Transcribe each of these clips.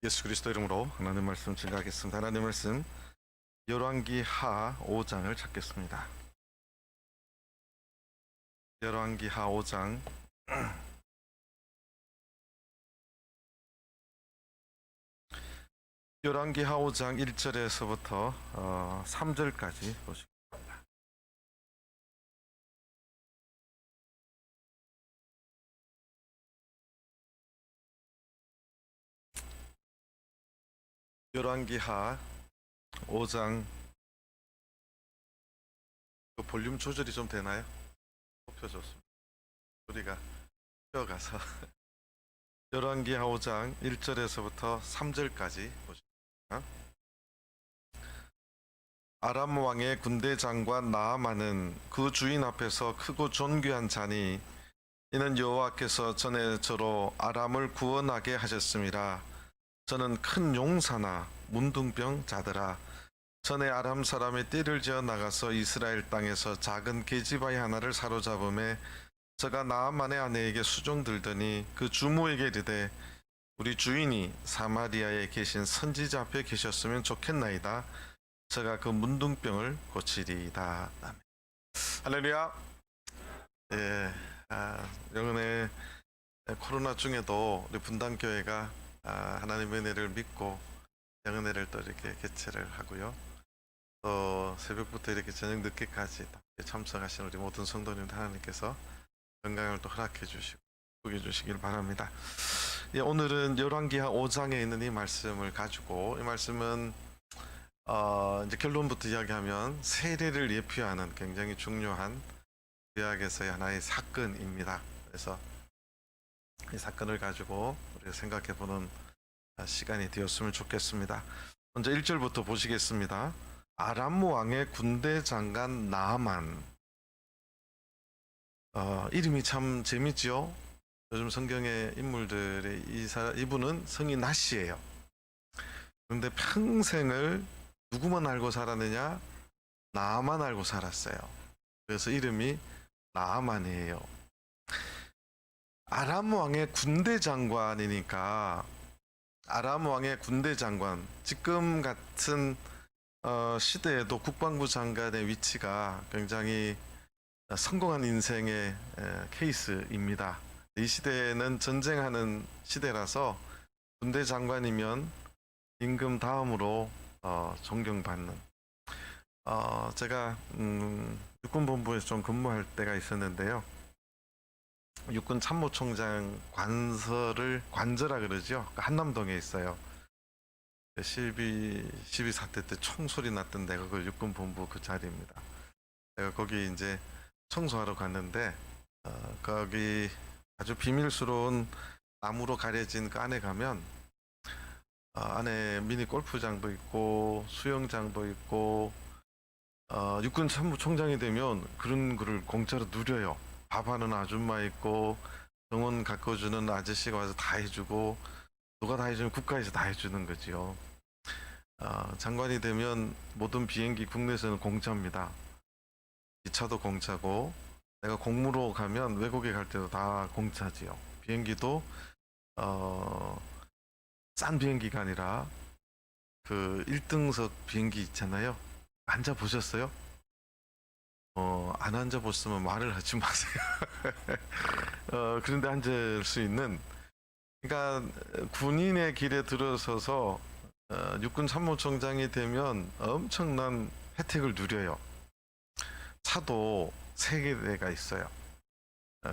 예수 그리스도 이름으로 하나님 말씀 증거하겠습니다. 하나님 말씀 열왕기 하 5장을 찾겠습니다. 열왕기 하 5장 열왕기 하 5장 1절에서부터 3절까지 보시겠습니다. 열왕기 하 5장 볼륨 조절이 좀 되나요? 높여줬습니다. 소리가 뛰어가서 열왕기 하 5장 1절에서부터 3절까지 보십니다. 아람 왕의 군대 장관 나아만은 그 주인 앞에서 크고 존귀한 자니 이는 여호와께서 전에 저로 아람을 구원하게 하셨습니다. 저는 큰 용사나 문둥병 자더라. 전에 아람 사람이 띠를 지어 나가서 이스라엘 땅에서 작은 계집아이 하나를 사로잡음에 저가 나아만의 아내에게 수종 들더니 그 주모에게 이르되 우리 주인이 사마리아에 계신 선지자 앞에 계셨으면 좋겠나이다. 저가 그 문둥병을 고치리이다. 아멘. 할렐루야. 예, 영은의 코로나 중에도 우리 분당교회가 하나님의 은혜를 믿고 영은혜를 또 이렇게 개최를 하고요. 또 새벽부터 이렇게 저녁 늦게까지 참석하신 우리 모든 성도님들 하나님께서 건강을 또 허락해 주시고 축복해 주시길 바랍니다. 예, 오늘은 열왕기하 5장에 있는 이 말씀을 가지고 이 말씀은 이제 결론부터 이야기하면 세례를 예표하는 굉장히 중요한 구약에서의 하나의 사건입니다. 그래서 이 사건을 가지고 우리가 생각해 보는 시간이 되었으면 좋겠습니다. 먼저 1절부터 보시겠습니다. 아람 왕의 군대 장관 나아만. 이름이 참 재밌지요. 요즘 성경의 인물들의 이분은 성이 낫이에요. 그런데 평생을 누구만 알고 살았느냐? 나아만 알고 살았어요. 그래서 이름이 나아만이에요. 아람 왕의 군대 장관이니까 아람 왕의 군대 장관, 지금 같은 시대에도 국방부 장관의 위치가 굉장히 성공한 인생의 케이스입니다. 이 시대는 전쟁하는 시대라서 군대 장관이면 임금 다음으로 존경받는. 제가 육군본부에서 좀 근무할 때가 있었는데요. 육군 참모총장 관저라 그러죠. 한남동에 있어요. 12 사태 때 총소리 났던 데가 그 육군본부 그 자리입니다. 제가 거기 이제 청소하러 갔는데 거기 아주 비밀스러운 나무로 가려진 그 안에 가면 안에 미니 골프장도 있고 수영장도 있고 육군 참모총장이 되면 그런 거를 공짜로 누려요. 밥하는 아줌마 있고 병원 가꿔주는 아저씨가 와서 다 해주고 누가 다 해주면 국가에서 다 해주는 거지요. 장관이 되면 모든 비행기 국내에서는 공짜입니다. 기차도 공짜고 내가 공무로 가면 외국에 갈 때도 다 공짜지요. 비행기도 싼 비행기가 아니라 그 1등석 비행기 있잖아요. 앉아 보셨어요? 안 앉아 보시면 말을 하지 마세요. 그런데 앉을 수 있는, 그러니까 군인의 길에 들어서서 육군 참모총장이 되면 엄청난 혜택을 누려요. 차도 3개가 있어요.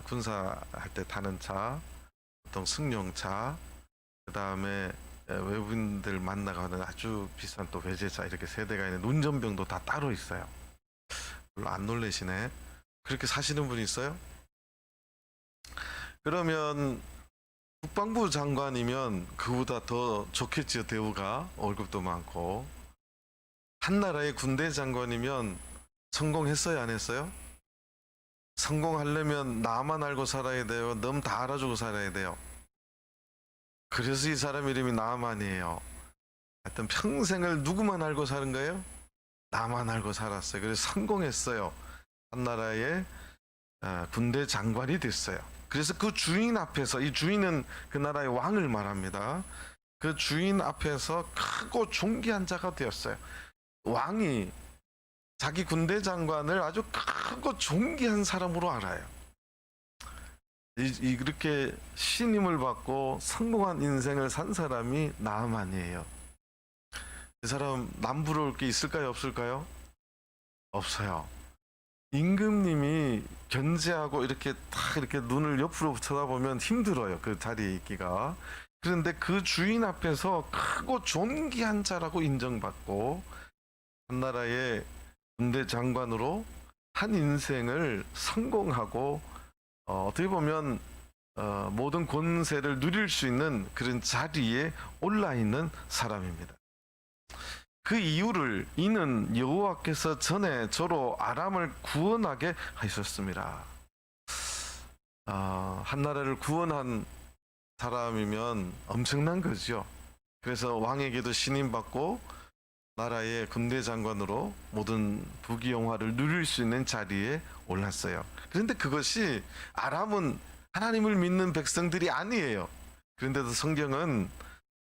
군사할 때 타는 차, 보통 승용차, 그 다음에 외국인들 만나가는 아주 비싼 또 외제차, 이렇게 3대가 있는 운전병도 다 따로 있어요. 별로 안 놀래시네. 그렇게 사시는 분이 있어요? 그러면 국방부 장관이면 그보다 더 좋겠지요. 대우가, 월급도 많고. 한 나라의 군대 장관이면 성공했어요, 안 했어요? 성공하려면 나만 알고 살아야 돼요? 넌 다 알아주고 살아야 돼요? 그래서 이 사람 이름이 나만이에요. 하여튼 평생을 누구만 알고 사는 거예요? 나만 알고 살았어요. 그래서 성공했어요. 한 나라의 군대 장관이 됐어요. 그래서 그 주인 앞에서, 이 주인은 그 나라의 왕을 말합니다. 그 주인 앞에서 크고 존귀한 자가 되었어요. 왕이 자기 군대 장관을 아주 크고 존귀한 사람으로 알아요. 이렇게 신임을 받고 성공한 인생을 산 사람이 나아만이에요. 이 사람 남부러울 게 있을까요, 없을까요? 없어요. 임금님이 견제하고 이렇게 딱 이렇게 눈을 옆으로 쳐다보면 힘들어요. 그 자리에 있기가. 그런데 그 주인 앞에서 크고 존귀한 자라고 인정받고 한 나라의 군대 장관으로 한 인생을 성공하고 어떻게 보면 모든 권세를 누릴 수 있는 그런 자리에 올라 있는 사람입니다. 그 이유를 이는 여호와께서 전에 저로 아람을 구원하게 하셨습니다. 한 나라를 구원한 사람이면 엄청난 거죠. 그래서 왕에게도 신임받고 나라의 군대 장관으로 모든 부귀영화를 누릴 수 있는 자리에 올랐어요. 그런데 그것이 아람은 하나님을 믿는 백성들이 아니에요. 그런데도 성경은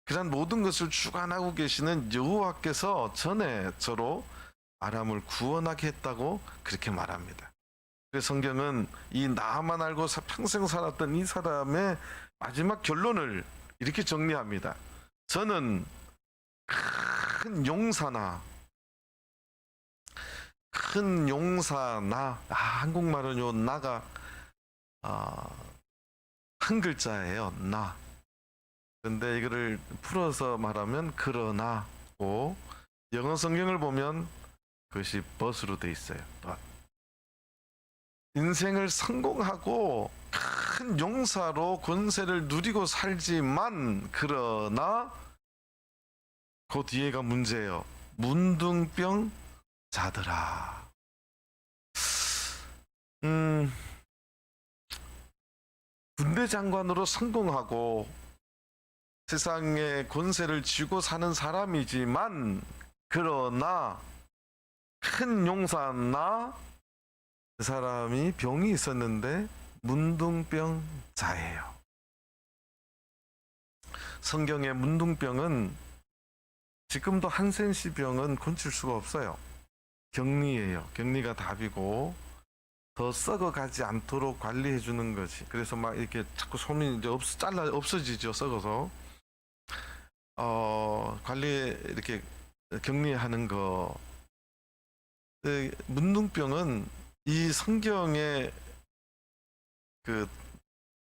그런 모든 것을 주관하고 계시는 여호와께서 전에 저로 아람을 구원하게 했다고 그렇게 말합니다. 그래서 성경은 이 나만 알고 평생 살았던 이 사람의 마지막 결론을 이렇게 정리합니다. 저는 큰 용사나 한국말은 요 나가 한 글자예요. 나. 근데 이거를 풀어서 말하면 그러나고 영어 성경을 보면 그것이 but으로 돼 있어요. but. 인생을 성공하고 큰 용사로 권세를 누리고 살지만 그러나 그 뒤에가 문제예요. 문둥병 자더라. 군대 장관으로 성공하고 세상의 권세를 쥐고 사는 사람이지만 그러나 큰 용사나 그 사람이 병이 있었는데 문둥병자예요. 성경의 문둥병은 지금도 한센시병은 고칠 수가 없어요. 격리예요. 격리가 답이고 더 썩어가지 않도록 관리해 주는 거지. 그래서 막 이렇게 자꾸 손이 이제 없어지죠. 썩어서 관리 이렇게 격리하는 거. 문둥병은 이 성경의 그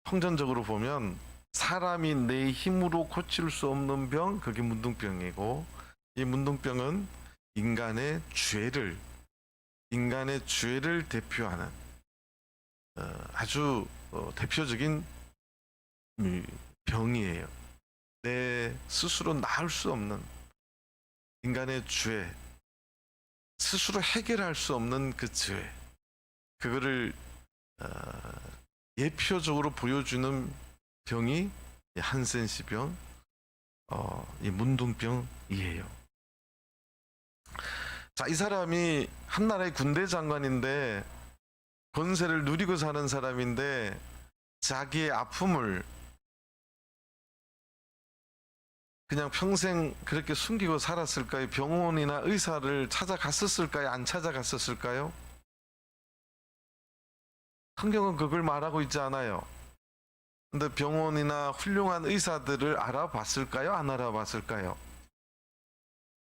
통전적으로 보면 사람이 내 힘으로 고칠 수 없는 병, 그게 문둥병이고, 이 문둥병은 인간의 죄를 대표하는 아주 대표적인 병이에요. 내 스스로 나을 수 없는 인간의 죄, 스스로 해결할 수 없는 그 죄, 그거를 예표적으로 보여주는 병이 한센시병, 이 문둥병이에요. 자, 이 사람이 한 나라의 군대 장관인데 권세를 누리고 사는 사람인데 자기의 아픔을 그냥 평생 그렇게 숨기고 살았을까요? 병원이나 의사를 찾아갔었을까요? 안 찾아갔었을까요? 성경은 그걸 말하고 있지 않아요. 근데 병원이나 훌륭한 의사들을 알아봤을까요? 안 알아봤을까요?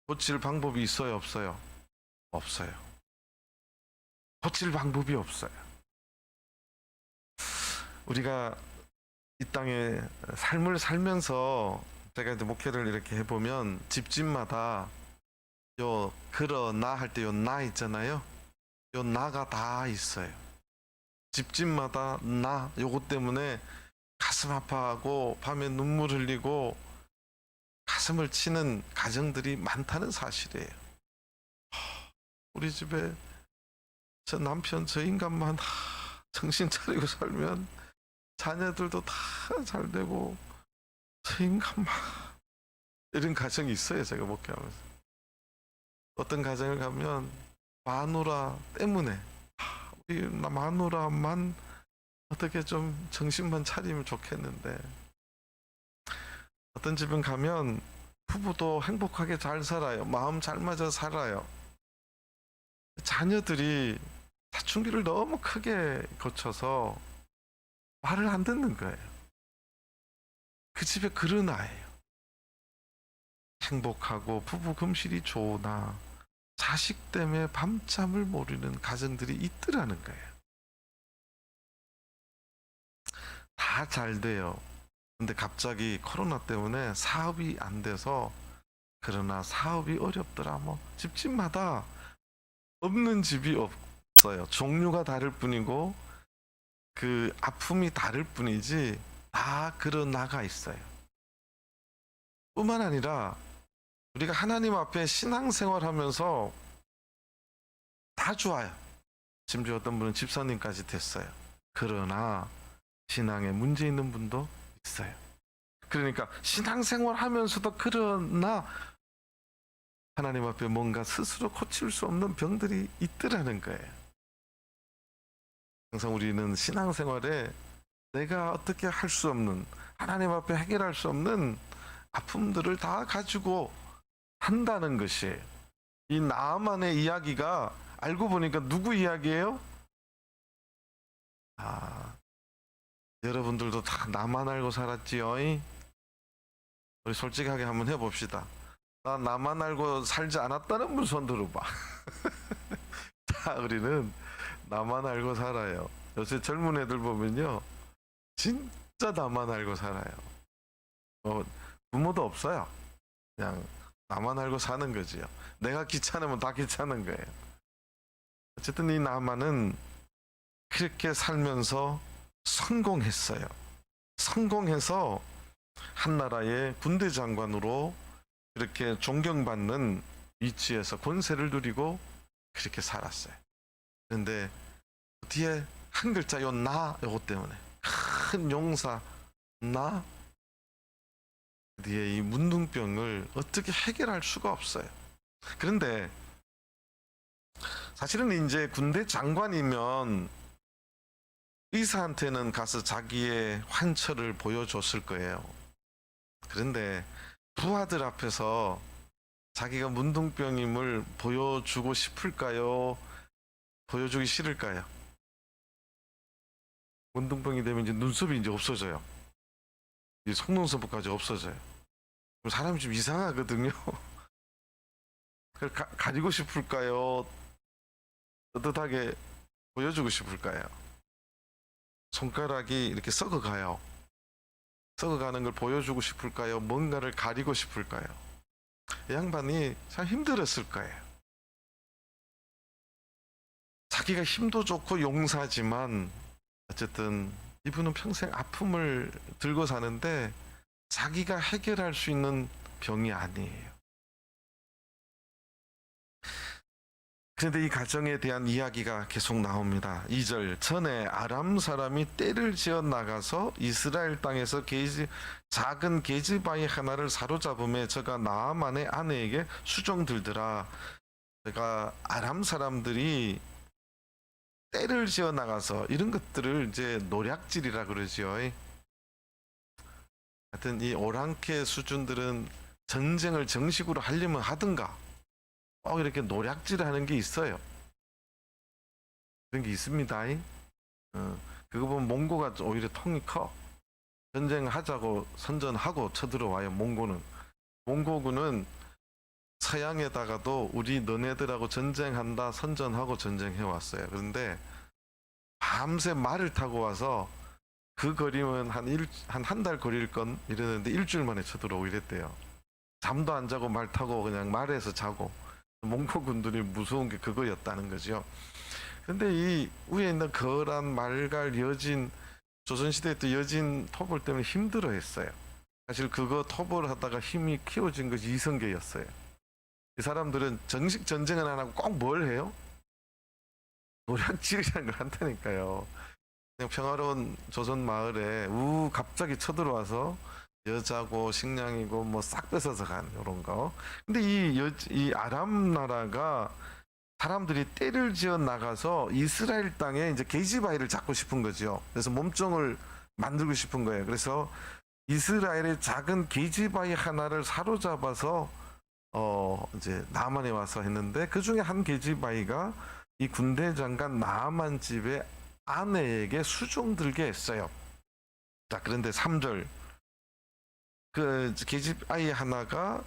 고칠 방법이 있어요? 없어요? 없어요. 고칠 방법이 없어요. 우리가 이 땅에 삶을 살면서 제가 이제 목회를 이렇게 해보면 집집마다 요 그러나 할 때 요 나 있잖아요. 요 나가 다 있어요. 집집마다 나 요것 때문에 가슴 아파하고 밤에 눈물 흘리고 가슴을 치는 가정들이 많다는 사실이에요. 우리 집에 저 남편 저 인간만 정신 차리고 살면 자녀들도 다 잘 되고 저 인간만 이런 가정이 있어요. 제가 목회하면서 어떤 가정을 가면 마누라 때문에 우리 마누라만 어떻게 좀 정신만 차리면 좋겠는데 어떤 집은 가면 부부도 행복하게 잘 살아요. 마음 잘 맞아 살아요. 자녀들이 사춘기를 너무 크게 거쳐서 말을 안 듣는 거예요. 그 집에 그런 아이예요. 행복하고 부부 금실이 좋으나 자식 때문에 밤잠을 모르는 가정들이 있더라는 거예요. 다 잘 돼요. 근데 갑자기 코로나 때문에 사업이 안 돼서, 그러나 사업이 어렵더라. 뭐 집집마다 없는 집이 없어요. 종류가 다를 뿐이고 그 아픔이 다를 뿐이지 다 그런 나가 있어요. 뿐만 아니라 우리가 하나님 앞에 신앙생활하면서 다 좋아요. 심지어 어떤 분은 집사님까지 됐어요. 그러나 신앙에 문제 있는 분도 있어요. 그러니까 신앙생활 하면서도 그러나 하나님 앞에 뭔가 스스로 고칠 수 없는 병들이 있더라는 거예요. 항상 우리는 신앙생활에 내가 어떻게 할 수 없는, 하나님 앞에 해결할 수 없는 아픔들을 다 가지고 한다는 것이, 이 나만의 이야기가 알고 보니까 누구 이야기예요? 여러분들도 다 나만 알고 살았지요. 우리 솔직하게 한번 해봅시다. 나 나만 알고 살지 않았다는 분 손 들어봐. 다 우리는 나만 알고 살아요. 요새 젊은 애들 보면요, 진짜 나만 알고 살아요. 부모도 없어요. 그냥 나만 알고 사는 거지요. 내가 귀찮으면 다 귀찮은 거예요. 어쨌든 이 나만은 그렇게 살면서 성공했어요. 성공해서 한 나라의 군대 장관으로 그렇게 존경받는 위치에서 권세를 누리고 그렇게 살았어요. 그런데 뒤에 한 글자, 요 나, 요거 때문에 큰 용사 나, 뒤에 이 문둥병을 어떻게 해결할 수가 없어요. 그런데 사실은 이제 군대 장관이면 의사한테는 가서 자기의 환처를 보여줬을 거예요. 그런데 부하들 앞에서 자기가 문둥병임을 보여주고 싶을까요? 보여주기 싫을까요? 문둥병이 되면 이제 눈썹이 이제 없어져요. 이제 속눈썹까지 없어져요. 그럼 사람이 좀 이상하거든요. 가지고 싶을까요? 뜨뜻하게 보여주고 싶을까요? 손가락이 이렇게 썩어가요. 썩어가는 걸 보여주고 싶을까요? 뭔가를 가리고 싶을까요? 이 양반이 참 힘들었을 거예요. 자기가 힘도 좋고 용사지만 어쨌든 이분은 평생 아픔을 들고 사는데 자기가 해결할 수 있는 병이 아니에요. 그런데 이 가정에 대한 이야기가 계속 나옵니다. 2절, 전에 아람 사람이 떼를 지어 나가서 이스라엘 땅에서 작은 계집아이 하나를 사로잡음에 저가 나아만의 아내에게 수종 들더라. 제가 아람 사람들이 떼를 지어 나가서 이런 것들을 이제 노략질이라 그러죠. 하여튼 이 오랑캐 수준들은 전쟁을 정식으로 하려면 하든가 이렇게 노략질하는 게 있어요. 그런 게 있습니다. 그거 보면 몽고가 오히려 통이 커. 전쟁하자고 선전하고 쳐들어와요. 몽고군은 서양에다가도 우리 너네들하고 전쟁한다 선전하고 전쟁해왔어요. 그런데 밤새 말을 타고 와서 그 거리면 한 달 거리일 건 이랬는데 일주일 만에 쳐들어오고 이랬대요. 잠도 안 자고 말 타고 그냥 말에서 자고. 몽고군들이 무서운 게 그거였다는 거죠. 근데 이 위에 있는 거란 말갈 여진, 조선시대 때 여진 토벌 때문에 힘들어 했어요. 사실 그거 토벌 하다가 힘이 키워진 것이 이성계였어요. 이 사람들은 정식 전쟁은 안 하고 꼭 뭘 해요? 노략질이라는 걸 한다니까요. 그냥 평화로운 조선 마을에 갑자기 쳐들어와서 여자고 식량이고 뭐 싹 뺏어서 간 이런 거. 근데 이 아람 나라가 사람들이 떼를 지어 나가서 이스라엘 땅에 이제 계집아이를 잡고 싶은 거죠. 그래서 몸종을 만들고 싶은 거예요. 그래서 이스라엘의 작은 계집아이 하나를 사로잡아서 이제 나아만에 와서 했는데, 그 중에 한 계집아이가 이 군대 장관 나아만 집의 아내에게 수종 들게 했어요. 자, 그런데 3절, 그 계집아이 하나가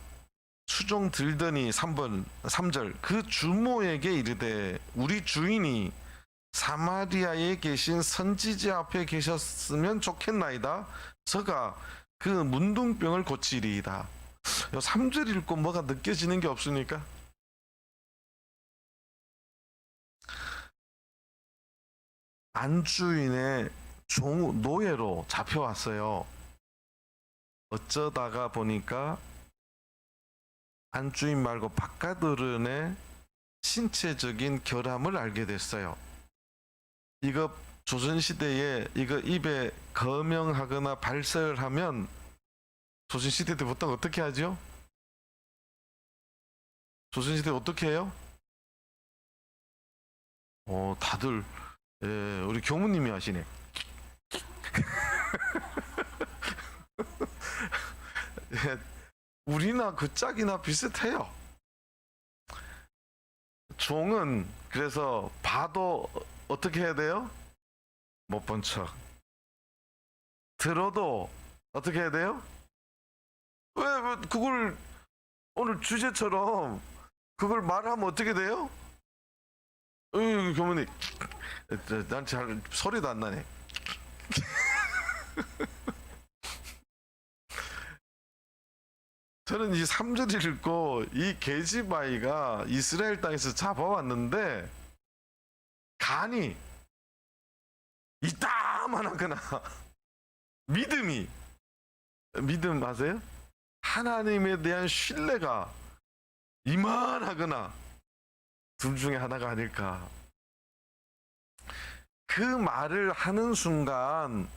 수종 들더니 3절, 그 주모에게 이르되 우리 주인이 사마리아에 계신 선지자 앞에 계셨으면 좋겠나이다. 저가 그 문둥병을 고치리이다. 3절 읽고 뭐가 느껴지는 게 없습니까? 안주인의 노예로 잡혀왔어요. 어쩌다가 보니까 안주인 말고 바깥어른의 신체적인 결함을 알게 됐어요. 이거 조선시대에 이거 입에 거명하거나 발설하면 조선시대 때 보통 어떻게 하죠? 조선시대 어떻게 해요? 다들 우리 교무님이 하시네. 우리나 그 짝이나 비슷해요. 종은 그래서 봐도 어떻게 해야 돼요? 못 본 척. 들어도 어떻게 해야 돼요? 왜 그걸 오늘 주제처럼 그걸 말하면 어떻게 돼요? 교무님, 난 잘 소리도 안 나네. 저는 이 3절 읽고 이 계집아이가 이스라엘 땅에서 잡아왔는데 간이 이따만하거나 믿음 아세요? 하나님에 대한 신뢰가 이만하거나 둘 중에 하나가 아닐까. 그 말을 하는 순간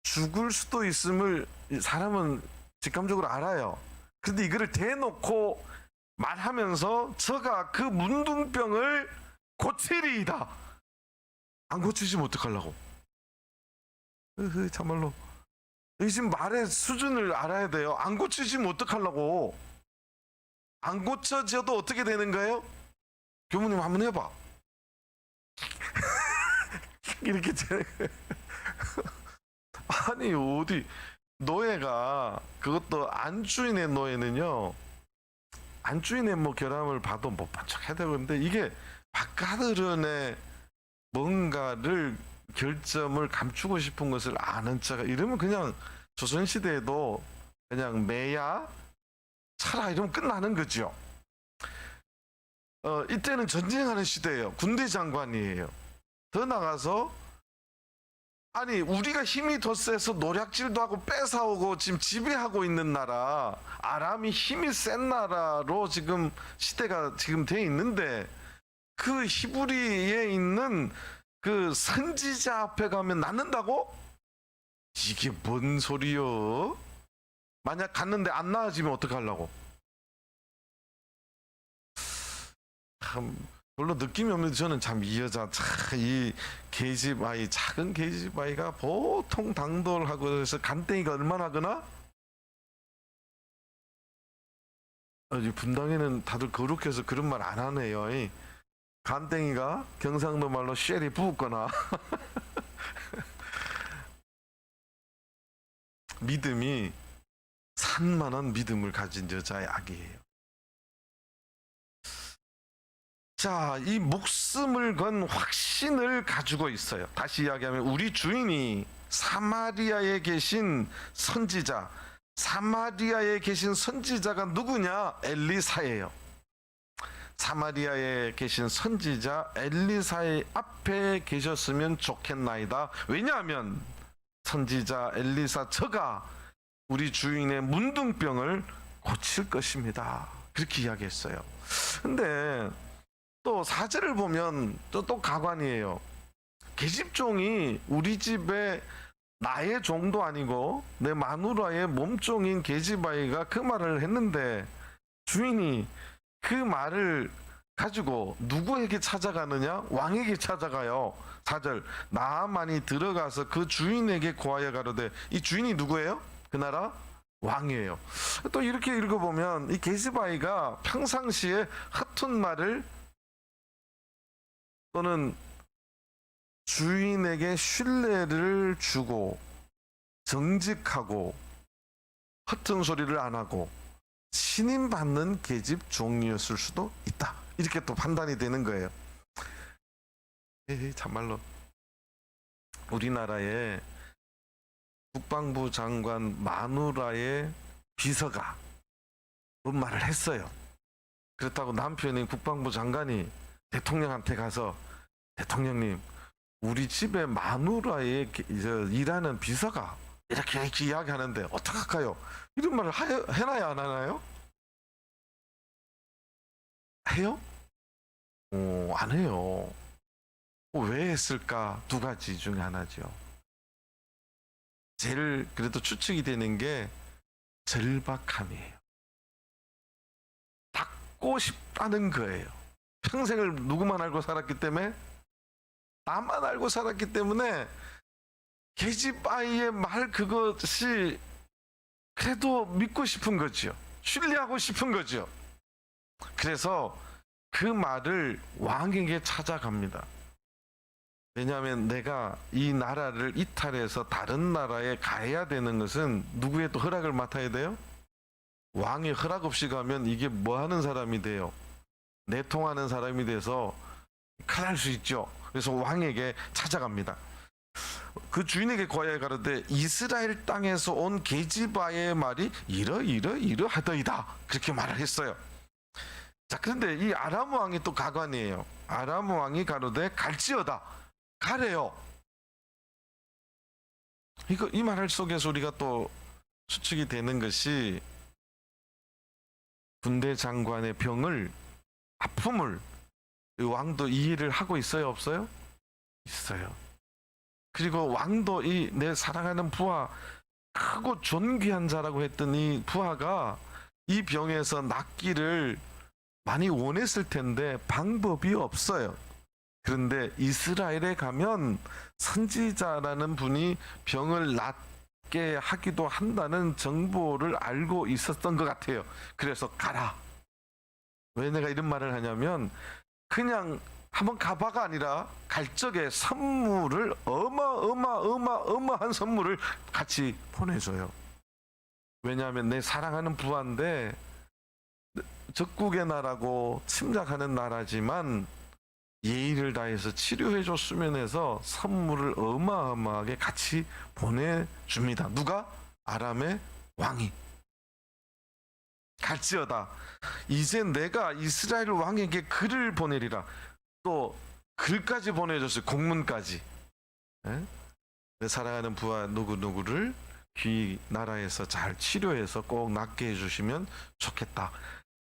죽을 수도 있음을 사람은 직감적으로 알아요. 근데 이거를 대놓고 말하면서 저가 그 문둥병을 고치리이다. 안 고치시면 어떡하려고? 참말로. 이 지금 말의 수준을 알아야 돼요. 안 고치시면 어떡하려고? 안 고쳐져도 어떻게 되는 거예요? 교무님 한번 해봐. 이렇게 아니 어디 노예가, 그것도 안주인의 노예는요, 안주인의 뭐 결함을 봐도 못 본 척 해야 되는데, 이게 바깥어른의 뭔가를 결점을 감추고 싶은 것을 아는 척, 이러면 그냥 조선시대에도 그냥 매야 차라 이러면 끝나는 거죠. 이때는 전쟁하는 시대예요. 군대 장관이에요. 더 나가서 아니 우리가 힘이 더 세서 노략질도 하고 뺏어오고 지금 지배하고 있는 나라, 아람이 힘이 센 나라로 지금 시대가 지금 돼 있는데, 그 히브리에 있는 그 선지자 앞에 가면 낫는다고? 이게 뭔 소리요? 만약 갔는데 안 나아지면 어떡하려고? 참 별로 느낌이 없는데, 저는 참 이 여자, 이 계집아이, 작은 계집아이가 보통 당돌하고 해서 간땡이가 얼마나 하거나? 분당에는 다들 거룩해서 그런 말 안 하네요. 간땡이가 경상도 말로 쉘이 부었거나. 믿음이 산만한 믿음을 가진 여자의 악이에요. 자, 이 목숨을 건 확신을 가지고 있어요. 다시 이야기하면 우리 주인이 사마리아에 계신 선지자, 사마리아에 계신 선지자가 누구냐? 엘리사예요. 사마리아에 계신 선지자 엘리사의 앞에 계셨으면 좋겠나이다. 왜냐하면 선지자 엘리사 저가 우리 주인의 문둥병을 고칠 것입니다. 그렇게 이야기했어요. 근데 또 4절을 보면 또 가관이에요. 계집종이 우리 집에 나의 종도 아니고 내 마누라의 몸종인 계집아이가 그 말을 했는데, 주인이 그 말을 가지고 누구에게 찾아가느냐? 왕에게 찾아가요. 4절, 나아만이 들어가서 그 주인에게 고하여 가로되, 이 주인이 누구예요? 그 나라 왕이에요. 또 이렇게 읽어보면 이 게시바이가 평상시에 허튼 말을 또는 주인에게 신뢰를 주고 정직하고 허튼 소리를 안 하고 신임받는 계집 종이었을 수도 있다. 이렇게 또 판단이 되는 거예요. 참말로 우리나라의 국방부 장관 마누라의 비서가 뭔 말을 했어요. 그렇다고 남편인 국방부 장관이 대통령한테 가서 대통령님, 우리 집에 마누라의 일하는 비서가 이렇게 이야기하는데 어떡할까요? 이런 말을 해놔야 안 하나요? 해요? 안 해요. 왜 했을까? 두 가지 중에 하나죠. 제일 그래도 추측이 되는 게 절박함이에요. 닦고 싶다는 거예요. 평생을 누구만 알고 살았기 때문에, 나만 알고 살았기 때문에 계집아이의 말 그것이 그래도 믿고 싶은 거죠. 신뢰하고 싶은 거죠. 그래서 그 말을 왕에게 찾아갑니다. 왜냐하면 내가 이 나라를 이탈해서 다른 나라에 가야 되는 것은 누구의 또 허락을 맡아야 돼요? 왕의 허락 없이 가면 이게 뭐 하는 사람이 돼요? 내통하는 사람이 돼서 큰일 날 수 있죠. 그래서 왕에게 찾아갑니다. 그 주인에게 고하여 가로되 이스라엘 땅에서 온 게지바의 말이 이러하더이다. 그렇게 말을 했어요. 자, 그런데 이 아람 왕이 또 가관이에요. 아람 왕이 가로되 갈지어다. 가래요. 이 말 속에서 우리가 또 추측이 되는 것이 군대 장관의 병을, 아픔을 왕도 이해를 하고 있어요, 없어요? 있어요. 그리고 왕도 이 내 사랑하는 부하, 크고 존귀한 자라고 했던 이 부하가 이 병에서 낫기를 많이 원했을 텐데 방법이 없어요. 그런데 이스라엘에 가면 선지자라는 분이 병을 낫게 하기도 한다는 정보를 알고 있었던 것 같아요. 그래서 가라. 왜 내가 이런 말을 하냐면, 그냥 한번 가봐가 아니라 갈 적에 선물을 어마어마한 선물을 같이 보내줘요. 왜냐하면 내 사랑하는 부하인데 적국의 나라고 침략하는 나라지만 예의를 다해서 치료해 줬으면 해서 선물을 어마어마하게 같이 보내줍니다. 누가? 아람의 왕이. 갈지어다. 이제 내가 이스라엘 왕에게 글을 보내리라. 또 글까지 보내줬어요. 공문까지. 내 사랑하는 부하 누구누구를 귀 나라에서 잘 치료해서 꼭 낫게 해주시면 좋겠다.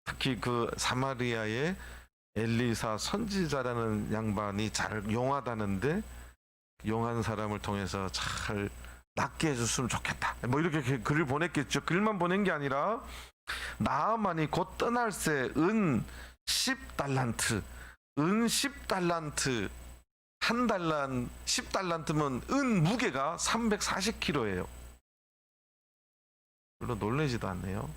특히 그 사마리아의 엘리사 선지자라는 양반이 잘 용하다는데 용한 사람을 통해서 잘 낫게 해줬으면 좋겠다. 뭐 이렇게 글을 보냈겠죠. 글만 보낸 게 아니라 나아만이 곧 떠날 새 은 10달란트, 은 10달란트, 한 달란 10달란트면 은 무게가 340kg예요. 별로 놀라지도 않네요.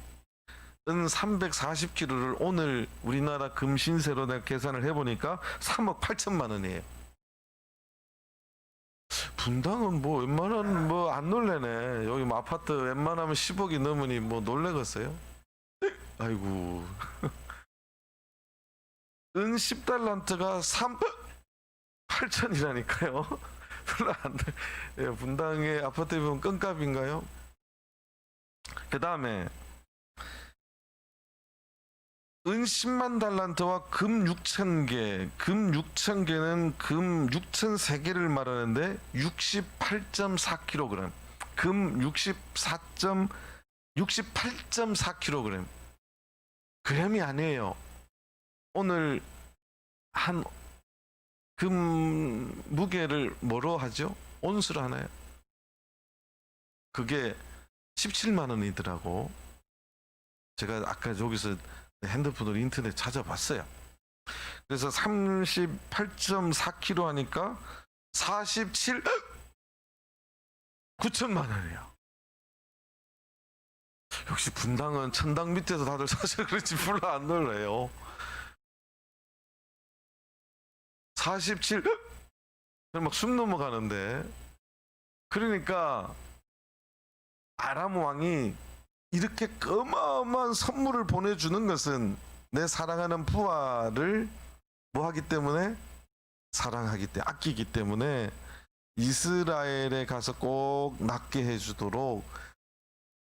은 340kg를 오늘 우리나라 금신세로 내가 계산을 해보니까 3억 8천만 원이에요. 분당은 뭐 웬만하면 뭐 안 놀래네. 여기 뭐 아파트 웬만하면 10억이 넘으니 뭐 놀래겠어요? 아이고. 은 10달란트가 3억 8천이라니까요. 별로 안 돼. 예, 분당의 아파트에 보면 껌값인가요? 그 다음에 은 10만 달란트와 금 6천 개는 금 6,003개를 말하는데 68.4kg, 금 68.4kg. 그램이 아니에요. 오늘 한 금 무게를 뭐로 하죠? 온수로 하나요? 그게 17만 원이더라고. 제가 아까 저기서 핸드폰으로 인터넷 찾아봤어요. 그래서 38.4kg 하니까 47 9천만 원이에요. 역시 분당은 천당 밑에서 다들 사실 그런지 별로 안 놀래요. 47, 막 숨 넘어가는데. 그러니까 아람 왕이 이렇게 어마어마한 선물을 보내주는 것은 내 사랑하는 부하를 뭐 하기 때문에? 사랑하기 때문에, 아끼기 때문에 이스라엘에 가서 꼭 낫게 해주도록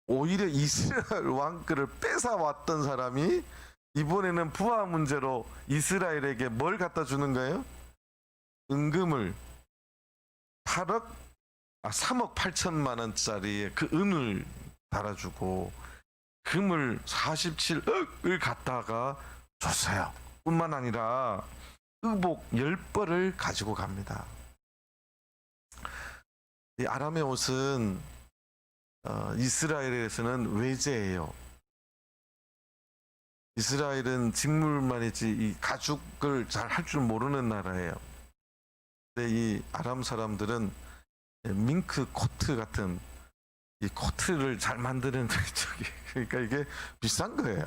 오히려 이스라엘 왕권을 뺏어왔던 사람이 이번에는 부하 문제로 이스라엘에게 뭘 갖다 주는 거예요? 은금을 3억 8천만 원짜리의 그 은을 달아주고 금을 47억을 갖다가 줬어요. 뿐만 아니라 의복 10벌을 가지고 갑니다. 이 아람의 옷은 이스라엘에서는 외제예요. 이스라엘은 직물만이지 이 가죽을 잘 할 줄 모르는 나라예요. 근데 이 아람 사람들은 밍크 코트 같은 이 코트를 잘 만드는 저기, 그러니까 이게 비싼 거예요.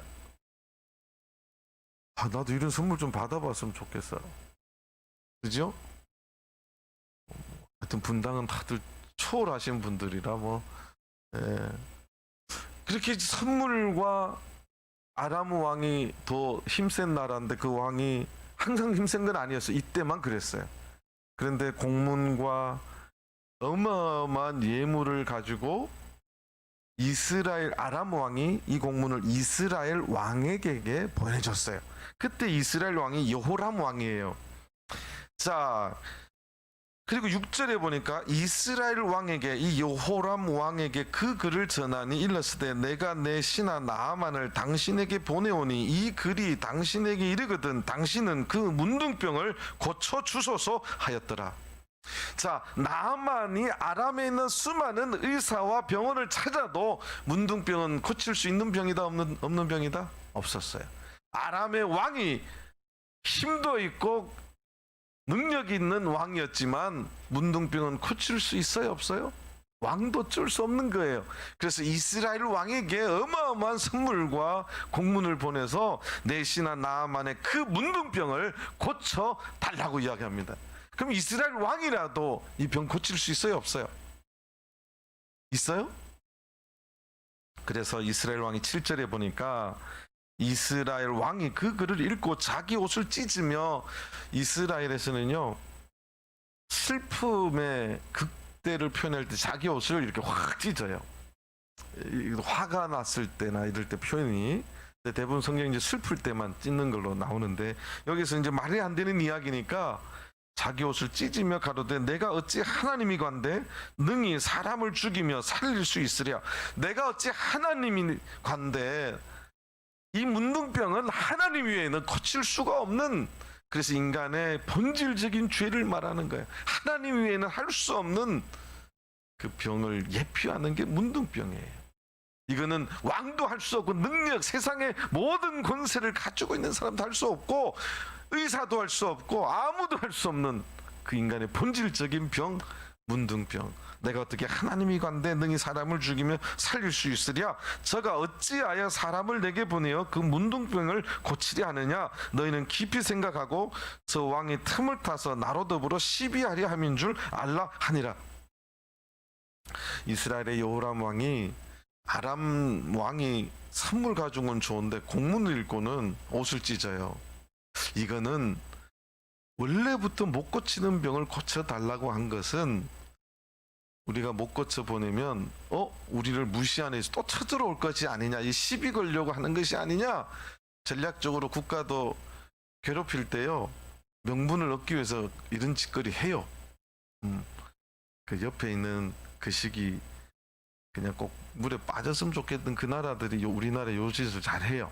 나도 이런 선물 좀 받아봤으면 좋겠어. 그죠? 하여튼 분당은 다들 초월하신 분들이라 뭐. 예. 그렇게 선물과 아람 왕이 더 힘센 나라인데 그 왕이 항상 힘센 건 아니었어요. 이때만 그랬어요. 그런데 공문과 어마어마한 예물을 가지고 이스라엘 아람 왕이 이 공문을 이스라엘 왕에게 보내줬어요. 그때 이스라엘 왕이 여호람 왕이에요. 자, 그리고 6절에 보니까 이스라엘 왕에게, 이 여호람 왕에게 그 글을 전하니 일렀으되 내가 내 신하 나아만을 당신에게 보내오니 이 글이 당신에게 이르거든 당신은 그 문둥병을 고쳐 주소서 하였더라. 자, 나아만이 아람에 있는 수많은 의사와 병원을 찾아도 문둥병은 고칠 수 있는 병이다, 없는 병이다? 없었어요. 아람의 왕이 힘도 있고 능력이 있는 왕이었지만 문둥병은 고칠 수 있어요, 없어요? 왕도 어쩔 수 없는 거예요. 그래서 이스라엘 왕에게 어마어마한 선물과 공문을 보내서 내 신하 나아만의 그 문둥병을 고쳐 달라고 이야기합니다. 그럼 이스라엘 왕이라도 이 병 고칠 수 있어요, 없어요? 있어요? 그래서 이스라엘 왕이 7절에 보니까 이스라엘 왕이 그 글을 읽고 자기 옷을 찢으며, 이스라엘에서는요 슬픔의 극대를 표현할 때 자기 옷을 이렇게 확 찢어요. 화가 났을 때나 이럴 때 표현이, 대부분 성경이 이제 슬플 때만 찢는 걸로 나오는데 여기서 이제 말이 안 되는 이야기니까 자기 옷을 찢으며 가로되 내가 어찌 하나님이 관데 능히 사람을 죽이며 살릴 수 있으랴. 내가 어찌 하나님이 관데 이 문둥병은 하나님 외에는 고칠 수가 없는, 그래서 인간의 본질적인 죄를 말하는 거예요. 하나님 외에는 할 수 없는 그 병을 예표하는 게 문둥병이에요. 이거는 왕도 할 수 없고 능력, 세상의 모든 권세를 가지고 있는 사람도 할 수 없고 의사도 할 수 없고 아무도 할 수 없는 그 인간의 본질적인 병, 문둥병. 내가 어떻게 하나님이 관대 능히 사람을 죽이며 살릴 수 있으랴. 저가 어찌하여 사람을 내게 보내어 그 문둥병을 고치려 하느냐. 너희는 깊이 생각하고 저 왕이 틈을 타서 나로 더불어 시비하려 함인 줄 알라 하니라. 이스라엘의 여호람 왕이 아람 왕이 선물 가져온 건 좋은데 공문을 읽고는 옷을 찢어요. 이거는 원래부터 못 고치는 병을 고쳐달라고 한 것은 우리가 못 고쳐 보내면 우리를 무시하는 또 쳐들어올 것이 아니냐, 이 시비 걸려고 하는 것이 아니냐. 전략적으로 국가도 괴롭힐 때요 명분을 얻기 위해서 이런 짓거리 해요. 그 옆에 있는 그 시기 그냥 꼭 물에 빠졌으면 좋겠던 그 나라들이 우리나라 요 짓을 잘해요.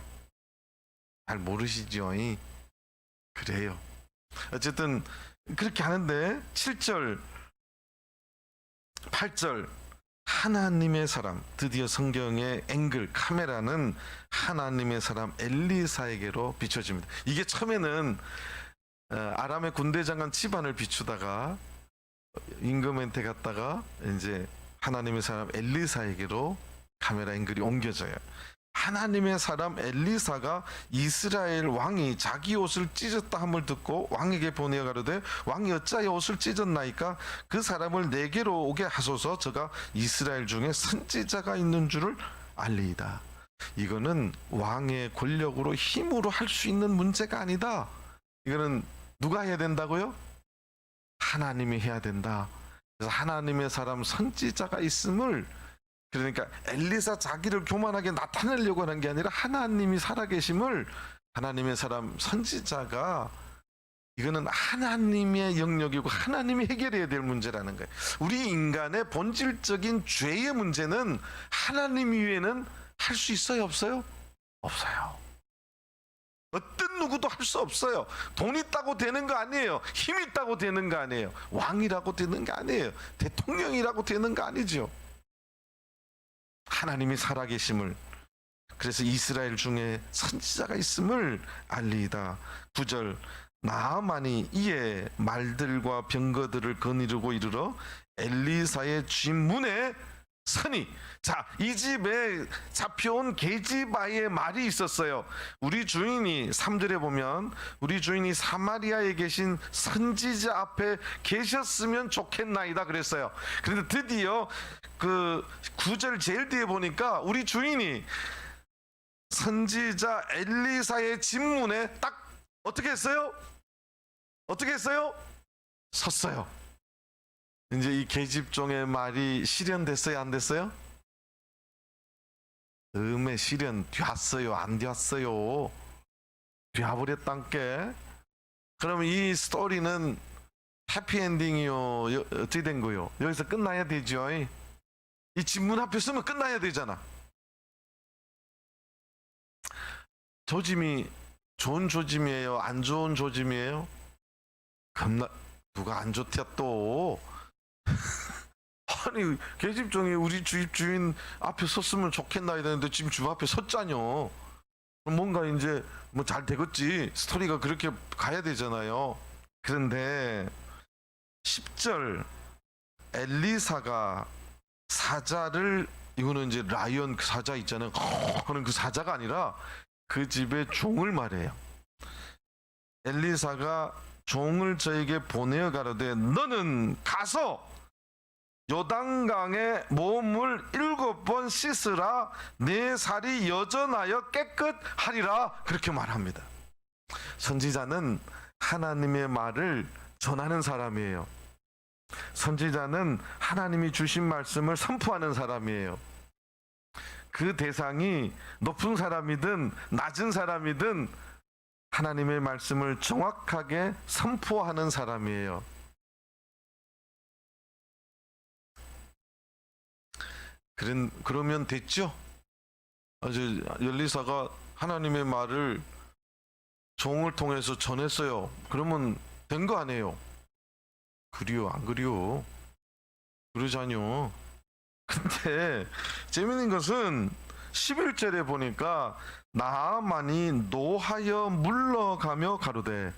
잘 모르시죠? 그래요. 어쨌든 그렇게 하는데 7절 8절 하나님의 사람, 드디어 성경의 앵글, 카메라는 하나님의 사람 엘리사에게로 비춰집니다. 이게 처음에는 아람의 군대 장관 집안을 비추다가 임금한테 갔다가 이제 하나님의 사람 엘리사에게로 카메라 앵글이 옮겨져요. 하나님의 사람 엘리사가 이스라엘 왕이 자기 옷을 찢었다 함을 듣고 왕에게 보내어 가로되 왕이 어찌하여 옷을 찢었나이까 그 사람을 내게로 오게 하소서 저가 이스라엘 중에 선지자가 있는 줄을 알리이다. 이거는 왕의 권력으로 힘으로 할 수 있는 문제가 아니다. 이거는 누가 해야 된다고요? 하나님이 해야 된다. 그래서 하나님의 사람 선지자가 있음을, 그러니까 엘리사 자기를 교만하게 나타내려고 하는 게 아니라 하나님이 살아계심을, 하나님의 사람 선지자가, 이거는 하나님의 영역이고 하나님이 해결해야 될 문제라는 거예요. 우리 인간의 본질적인 죄의 문제는 하나님 이외에는 할 수 있어요, 없어요? 없어요. 어떤 누구도 할 수 없어요. 돈 있다고 되는 거 아니에요. 힘 있다고 되는 거 아니에요. 왕이라고 되는 거 아니에요. 대통령이라고 되는 거 아니죠. 하나님이 살아계심을, 그래서 이스라엘 중에 선지자가 있음을 알리이다. 9절 나아만이 이에 말들과 병거들을 거느리고 이르러 엘리사의 집 문에 서니, 자, 이 집에 잡혀온 게지바의 말이 있었어요. 우리 주인이 3절에 보면 우리 주인이 사마리아에 계신 선지자 앞에 계셨으면 좋겠나이다 그랬어요. 그런데 드디어 그 9절 제일 뒤에 보니까 우리 주인이 선지자 엘리사의 집 문에 딱 어떻게 했어요? 어떻게 했어요? 섰어요. 이제 이 계집종의 말이 실현됐어요, 안 됐어요? 음의 실현 됐어요, 안 됐어요? 되어버렸단께. 그러면 이 스토리는 해피엔딩이요, 어떻게 된 거요? 여기서 끝나야 되죠. 이 집문 앞에 서면 끝나야 되잖아. 조짐이 좋은 조짐이에요, 안 좋은 조짐이에요? 겁나 누가 안 좋대 또. 아니 계집종이 우리 주인 앞에 섰으면 좋겠나 이랬는데 지금 집 앞에 섰잖요. 뭔가 이제 뭐 잘 되겠지, 스토리가 그렇게 가야 되잖아요. 그런데 10절 엘리사가 사자를, 이거는 이제 라이언 그 사자 있잖아요, 하는 그 사자가 아니라 그 집의 종을 말해요. 엘리사가 종을 저에게 보내어 가로되 너는 가서 요단강에 몸을 7번 씻으라 내 살이 여전하여 깨끗하리라, 그렇게 말합니다. 선지자는 하나님의 말을 전하는 사람이에요. 선지자는 하나님이 주신 말씀을 선포하는 사람이에요. 그 대상이 높은 사람이든 낮은 사람이든 하나님의 말씀을 정확하게 선포하는 사람이에요. 그러면 됐죠? 아주 엘리사가 하나님의 말을 종을 통해서 전했어요. 그러면 된 거 아니에요? 그리요, 안 그리요? 그러자뇨. 근데 재밌는 것은 11절에 보니까 나아만이 노하여 물러가며 가로되,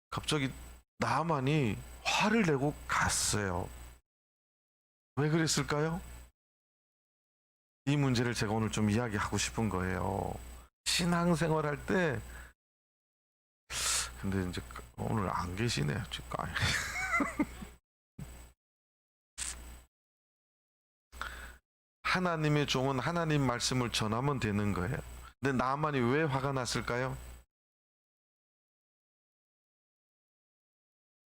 갑자기 나아만이 화를 내고 갔어요. 왜 그랬을까요? 이 문제를 제가 오늘 좀 이야기하고 싶은 거예요. 신앙생활 할 때, 근데 이제 오늘 안 계시네요. 하나님의 종은 하나님 말씀을 전하면 되는 거예요. 근데 나만이 왜 화가 났을까요?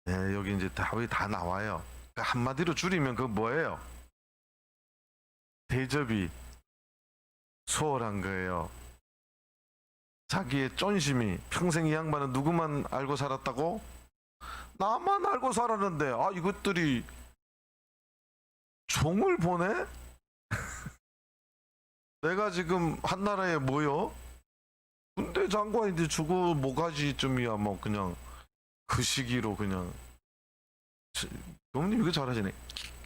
네, 여기 이제 답이 다 나와요. 그러니까 한마디로 줄이면 그거 뭐예요? 대접이 소홀한 거예요. 자기의 쫀심이, 평생 이 양반은 누구만 알고 살았다고? 나만 알고 살았는데, 아, 이것들이 종을 보내? 내가 지금 한나라에 뭐요? 군대 장관인데 주고 뭐가지쯤이야, 뭐 그냥 그 시기로 그냥. 형님 이거 잘하시네.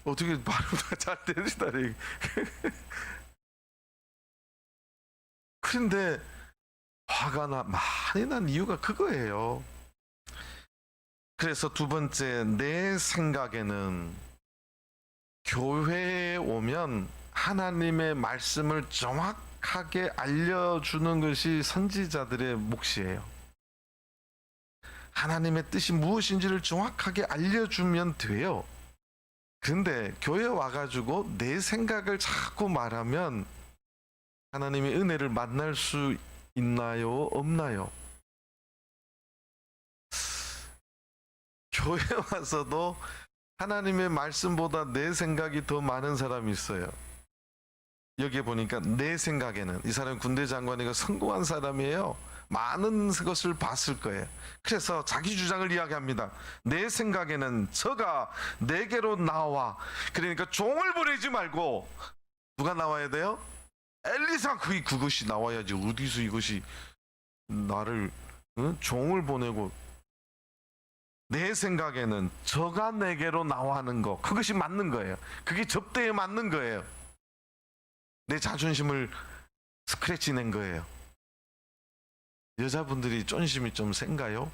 어떻게 발음도 잘 되시다니. 그런데 화가 많이 난 이유가 그거예요. 그래서 두 번째, 내 생각에는 교회에 오면 하나님의 말씀을 정확하게 알려주는 것이 선지자들의 몫이에요. 하나님의 뜻이 무엇인지를 정확하게 알려주면 돼요. 그런데 교회 와가지고 내 생각을 자꾸 말하면 하나님의 은혜를 만날 수 있나요? 없나요? 교회 와서도 하나님의 말씀보다 내 생각이 더 많은 사람이 있어요. 여기에 보니까 내 생각에는 이 사람이 군대 장관이고 성공한 사람이에요. 많은 것을 봤을 거예요. 그래서 자기 주장을 이야기합니다. 내 생각에는 저가 내게로 나와. 그러니까 종을 보내지 말고 누가 나와야 돼요? 엘리사. 그것이 나와야지. 어디서 이것이 나를 종을 보내고. 내 생각에는 저가 내게로 나와 하는 거, 그것이 맞는 거예요. 그게 접대에 맞는 거예요. 내 자존심을 스크래치 낸 거예요. 여자분들이 존심이 좀 센가요?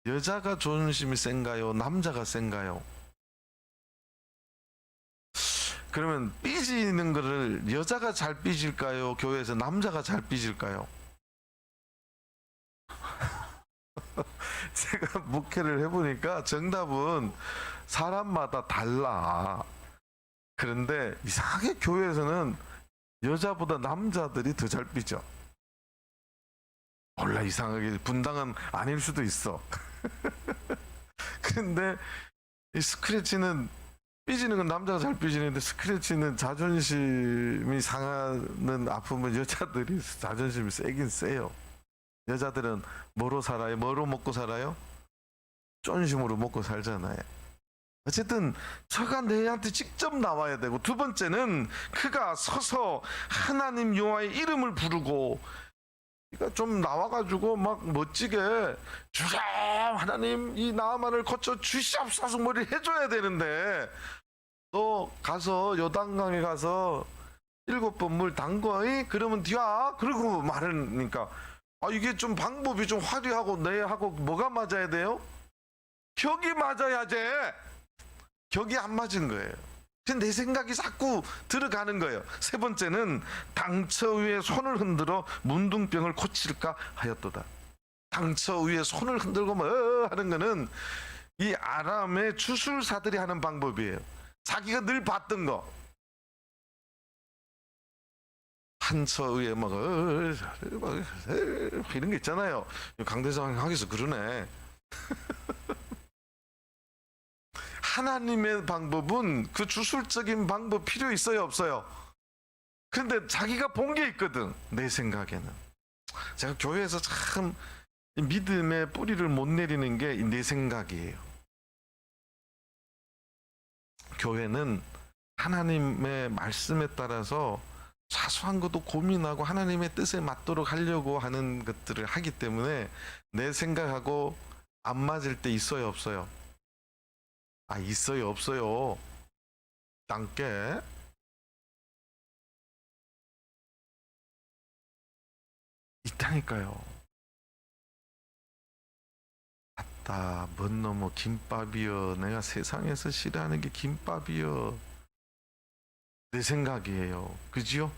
여자가 존심이 센가요? 남자가 센가요? 그러면 삐지는 거를 여자가 잘 삐질까요? 교회에서 남자가 잘 삐질까요? 제가 목회를 해보니까 정답은 사람마다 달라. 그런데 이상하게 교회에서는 여자보다 남자들이 더 잘 삐져. 몰라, 이상하게 분당은 아닐 수도 있어. 그런데 이 스크래치는 삐지는 건 남자가 잘 삐지는데 스크래치는 자존심이 상하는 아픔은 여자들이 자존심이 세긴 세요. 여자들은 뭐로 살아요? 뭐로 먹고 살아요? 쫀심으로 먹고 살잖아요. 어쨌든 저가 내한테 직접 나와야 되고, 두 번째는 그가 서서 하나님 여호와의 이름을 부르고, 그러니까 좀 나와가지고 막 멋지게 주님 하나님 이 나아만을 고쳐 주시옵소서 머리를 해줘야 되는데, 또 가서 요단강에 가서 7번 물 담궈 그러면 뒤와 그러고 말하니까, 이게 좀 방법이 좀 화려하고 내하고 뭐가 맞아야 돼요? 격이 맞아야지. 격이 안 맞은 거예요. 내 생각이 자꾸 들어가는 거예요. 세 번째는 당처 위에 손을 흔들어 문둥병을 고칠까 하였도다. 당처 위에 손을 흔들고 뭐 하는 거는 이 아람의 주술사들이 하는 방법이에요. 자기가 늘 봤던 거. 한처 위에 막 이런 게 있잖아요. 강대상 하기서 그러네. 하나님의 방법은 그 주술적인 방법 필요 있어요, 없어요? 근데 자기가 본 게 있거든, 내 생각에는. 제가 교회에서 참 믿음의 뿌리를 못 내리는 게 내 생각이에요. 교회는 하나님의 말씀에 따라서 사소한 것도 고민하고 하나님의 뜻에 맞도록 하려고 하는 것들을 하기 때문에 내 생각하고 안 맞을 때 있어요, 없어요? 있어요, 없어요? 땅께 있다니까요. 아따, 먼 너머 김밥이여. 내가 세상에서 싫어하는 게 김밥이여. 내 생각이에요. 그지요?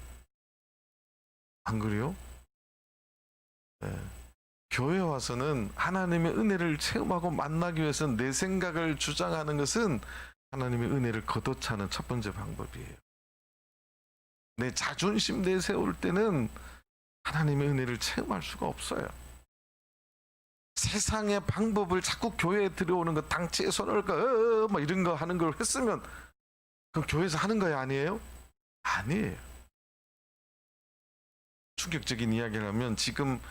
안 그래요? 네. 교회 와서는 하나님의 은혜를 체험하고 만나기 위해서는 내 생각을 주장하는 것은 하나님의 은혜를 걷어차는 첫 번째 방법이에요. 내 자존심 내세울 때는 하나님의 은혜를 체험할 수가 없어요. 세상의 방법을 자꾸 교회에 들어오는 거, 당치에 손을 뭐 이런 거 하는 걸 했으면 그럼 교회에서 하는 거야, 아니에요? 아니에요. 충격적인 이야기를 하면 지금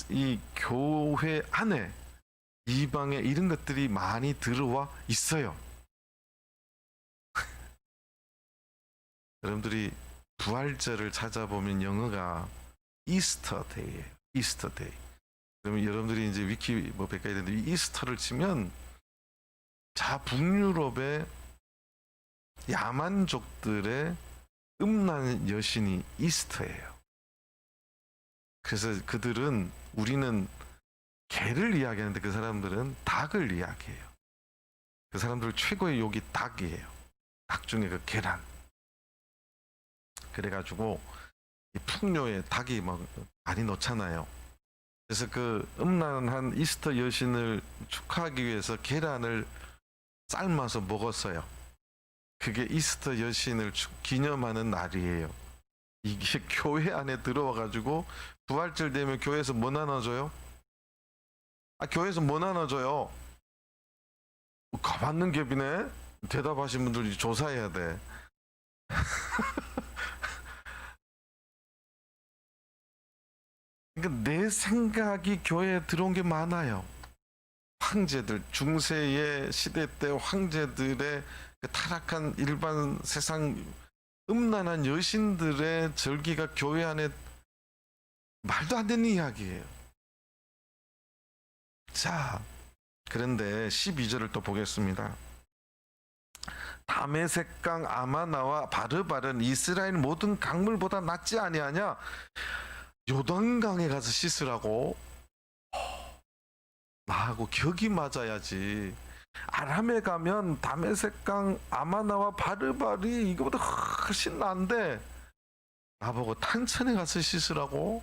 이 교회 안에 이방에 이런 것들이 많이 들어와 있어요. 여러분들이 부활절을 찾아보면 영어가 이스터데이예요. 이스터데이. 그러면 여러분들이 이제 위키 뭐 백과에 되는데 이스터를 치면 자 북유럽의 야만족들의 음란 여신이 이스터예요. 그래서 그들은, 우리는 개를 이야기하는데 그 사람들은 닭을 이야기해요. 그 사람들 최고의 욕이 닭이에요. 닭 중에 그 계란. 그래가지고 이 풍요에 닭이 막 많이 넣잖아요. 그래서 그 음란한 이스터 여신을 축하하기 위해서 계란을 삶아서 먹었어요. 그게 이스터 여신을 기념하는 날이에요. 이게 교회 안에 들어와가지고 부활절 되면 교회에서 뭐 나눠줘요? 교회에서 뭐 나눠줘요? 가봤는 갭이네? 대답하신 분들 조사해야 돼. 그러니까 내 생각이 교회에 들어온 게 많아요. 황제들, 중세의 시대 때 황제들의 그 타락한 일반 세상 음란한 여신들의 절기가 교회 안에 말도 안 되는 이야기예요. 자, 그런데 12절을 또 보겠습니다. 다메섹강 아마나와 바르바른 이스라엘 모든 강물보다 낫지 아니하냐? 요단강에 가서 씻으라고? 나하고 격이 맞아야지. 아람에 가면 다메섹강 아마나와 바르바리 이거보다 훨씬 난데 나보고 탄천에 가서 씻으라고?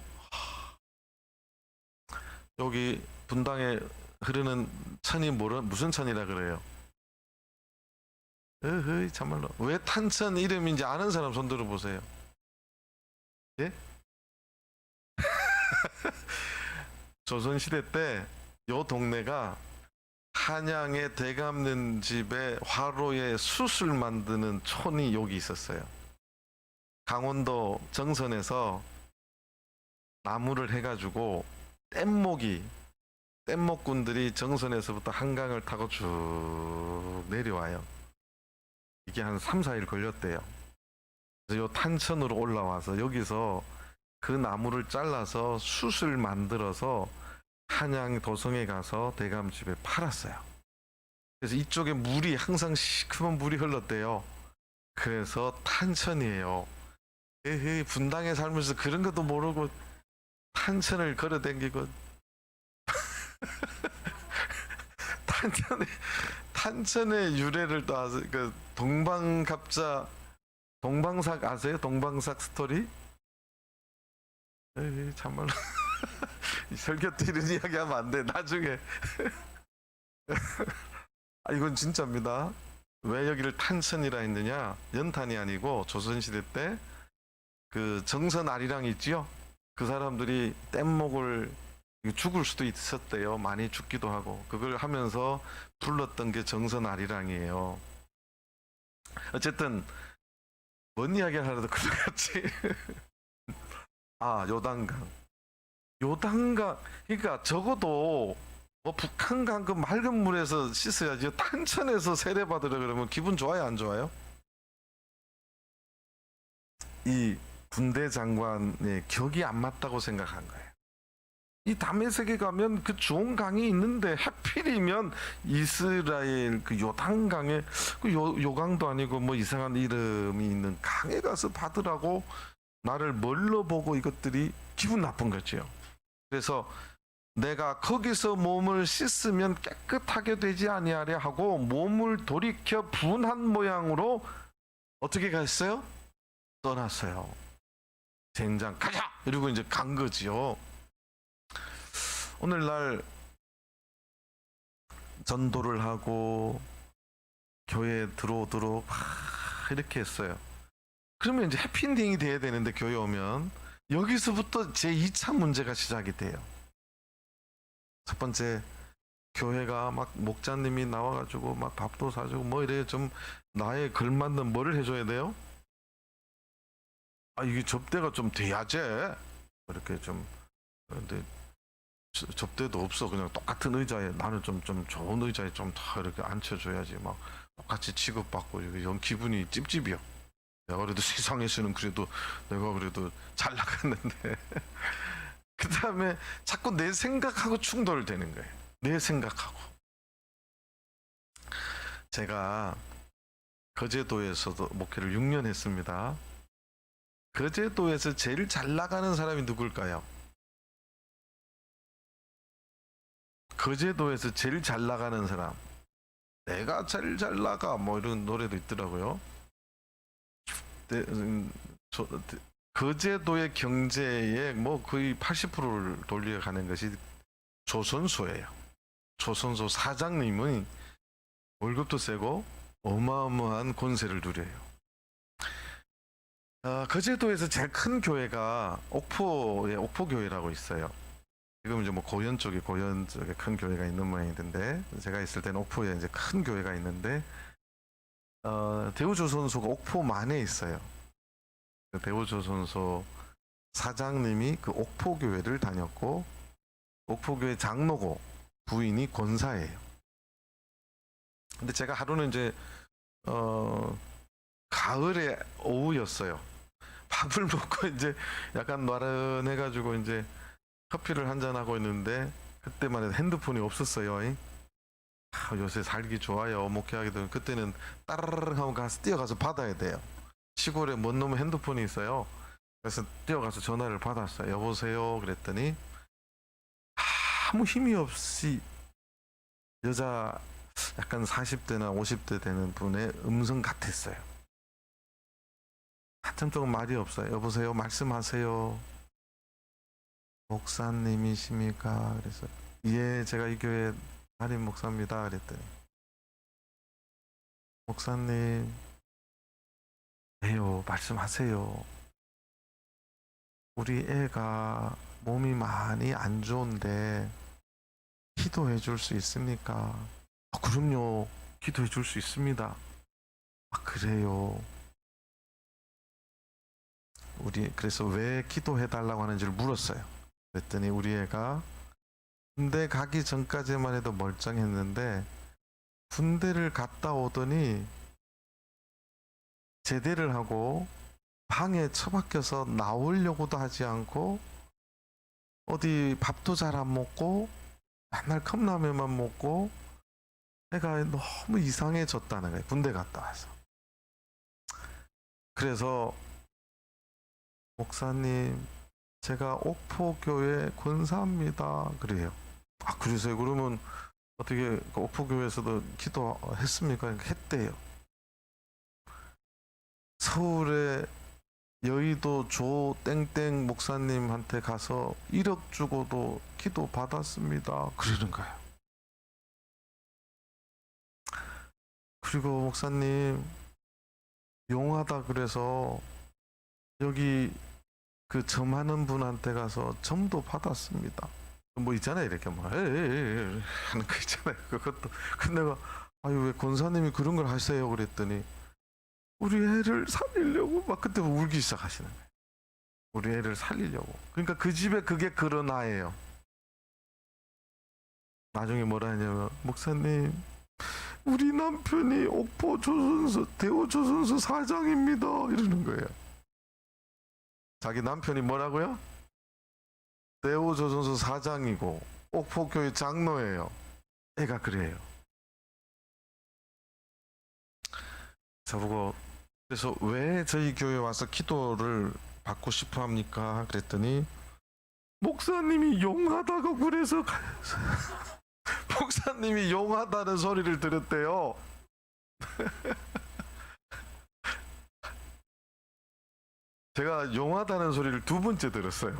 여기 분당에 흐르는 천이 무슨 천이라 그래요? 참말로 왜 탄천 이름인지 아는 사람 손 들어보세요. 예? 조선시대 때 요 동네가 한양의 대감는 집에 화로에 숯을 만드는 촌이 여기 있었어요. 강원도 정선에서 나무를 해가지고 뗏목꾼들이 정선에서부터 한강을 타고 쭉 내려와요. 이게 한 3, 4일 걸렸대요. 그래서 요 탄천으로 올라와서 여기서 그 나무를 잘라서 숯을 만들어서 한양 도성에 가서 대감집에 팔았어요. 그래서 이쪽에 물이 항상 시큼한 물이 흘렀대요. 그래서 탄천이에요. 에헤이, 분당에 살면서 그런 것도 모르고 탄천을 걸어댕기고 탄천의 유래를 또 아세요? 그 동방갑자 동방삭 아세요? 동방삭 스토리? 에이, 참말로 설교 때 이런 이야기 하면 안 돼. 나중에 이건 진짜입니다. 왜 여기를 탄천이라 했느냐? 연탄이 아니고 조선시대 때 그 정선 아리랑 있지요? 그 사람들이 뗏목을 죽을 수도 있었대요. 많이 죽기도 하고 그걸 하면서 불렀던 게 정선 아리랑이에요. 어쨌든 뭔 이야기를 하려도 그렇지. 요단강 그러니까 적어도 뭐 북한강 그 맑은 물에서 씻어야지. 탄천에서 세례받으려 그러면 기분 좋아요, 안 좋아요? 이 군대 장관의 격이 안 맞다고 생각한 거예요. 이 다메섹에 가면 그 좋은 강이 있는데 하필이면 이스라엘 그 요단강에 그 요강도 아니고 뭐 이상한 이름이 있는 강에 가서 받으라고 나를 뭘로 보고 이것들이 기분 나쁜 거죠. 그래서 내가 거기서 몸을 씻으면 깨끗하게 되지 아니하랴 하고 몸을 돌이켜 분한 모양으로 어떻게 갔어요? 떠났어요. 젠장 가자! 이러고 이제 간 거지요. 오늘날 전도를 하고 교회에 들어오도록 막 이렇게 했어요. 그러면 이제 해피엔딩이 돼야 되는데 교회 오면 여기서부터 제 2차 문제가 시작이 돼요. 첫 번째, 교회가 막 목자님이 나와가지고 막 밥도 사주고 뭐 이래 좀 나에 걸맞는 뭐를 해줘야 돼요? 이게 접대가 좀 돼야지. 이렇게 좀 근데 접대도 없어. 그냥 똑같은 의자에 나는 좀 좋은 의자에 좀 다 이렇게 앉혀줘야지. 막 똑같이 취급받고 이런 기분이 찝찝이요. 내가 그래도 세상에서는 그래도 내가 그래도 잘 나갔는데 그 다음에 자꾸 내 생각하고 충돌되는 거예요. 내 생각하고. 제가 거제도에서도 목회를 6년 했습니다. 거제도에서 제일 잘 나가는 사람이 누굴까요? 거제도에서 제일 잘 나가는 사람. 내가 제일 잘 나가 뭐 이런 노래도 있더라고요. 거제도의 경제의 뭐 거의 80%를 돌려가는 것이 조선소예요. 조선소 사장님은 월급도 세고 어마어마한 권세를 누려요. 거제도에서 제일 큰 교회가 옥포의 옥포교회라고 있어요. 지금 이제 뭐 고현 쪽에 큰 교회가 있는 모양인데, 제가 있을 때는 옥포에 이제 큰 교회가 있는데, 대우조선소가 옥포만에 있어요. 대우조선소 사장님이 그 옥포교회를 다녔고, 옥포교회 장로고 부인이 권사예요. 근데 제가 하루는 이제 가을에 오후였어요. 밥을 먹고 이제 약간 나른해가지고 이제 커피를 한잔 하고 있는데, 그때만 해도 핸드폰이 없었어요. 요새 살기 좋아요. 목회하기도. 그때는 따르르 하고 가서 뛰어가서 받아야 돼요. 시골에 먼 놈의 핸드폰이 있어요. 그래서 뛰어가서 전화를 받았어요. 여보세요? 그랬더니 아무 힘이 없이 여자 약간 40대나 50대 되는 분의 음성 같았어요. 한참 동안 말이 없어요. 여보세요? 말씀하세요. 목사님이십니까? 그래서 예, 제가 이 교회 담임 목사입니다. 그랬더니 목사님, 네요, 말씀하세요. 우리 애가 몸이 많이 안 좋은데 기도해 줄 수 있습니까? 그럼요, 기도해 줄 수 있습니다. 그래요. 그래서 왜 기도해 달라고 하는지를 물었어요. 그랬더니 우리 애가 군대 가기 전까지만 해도 멀쩡했는데 군대를 갔다 오더니 제대를 하고 방에 처박혀서 나오려고도 하지 않고 어디 밥도 잘 안 먹고 맨날 컵라면만 먹고 애가 너무 이상해졌다는 거예요. 군대 갔다 와서. 그래서 목사님, 제가 옥포교회 권사입니다. 그래요. 그러세요? 그러면 어떻게 옥포교회에서도 기도했습니까? 했대요. 서울의 여의도 조 땡땡 목사님한테 가서 1억 주고도 기도 받았습니다. 그러는 거예요. 그리고 목사님, 용하다 그래서 여기 그 점하는 분한테 가서 점도 받았습니다. 뭐 있잖아요, 이렇게 뭐 하는 거 있잖아요. 그것도. 근데 내가 왜 권사님이 그런 걸 하세요? 그랬더니 우리 애를 살리려고 막 그때 울기 시작하시는 거예요. 우리 애를 살리려고. 그러니까 그 집에 그게 그런 아예요. 나중에 뭐라 하냐면, 목사님, 우리 남편이 옥포 조선소 대우조선소 사장입니다. 이러는 거예요. 자기 남편이 뭐라고요? 대우조선소 사장이고 옥포교회 장로예요. 애가 그래요. 저보고 그래서 왜 저희 교회 와서 기도를 받고 싶어 합니까? 그랬더니 목사님이 용하다고 그래서 목사님이 용하다는 소리를 들었대요. 제가 용하다는 소리를 두 번째 들었어요.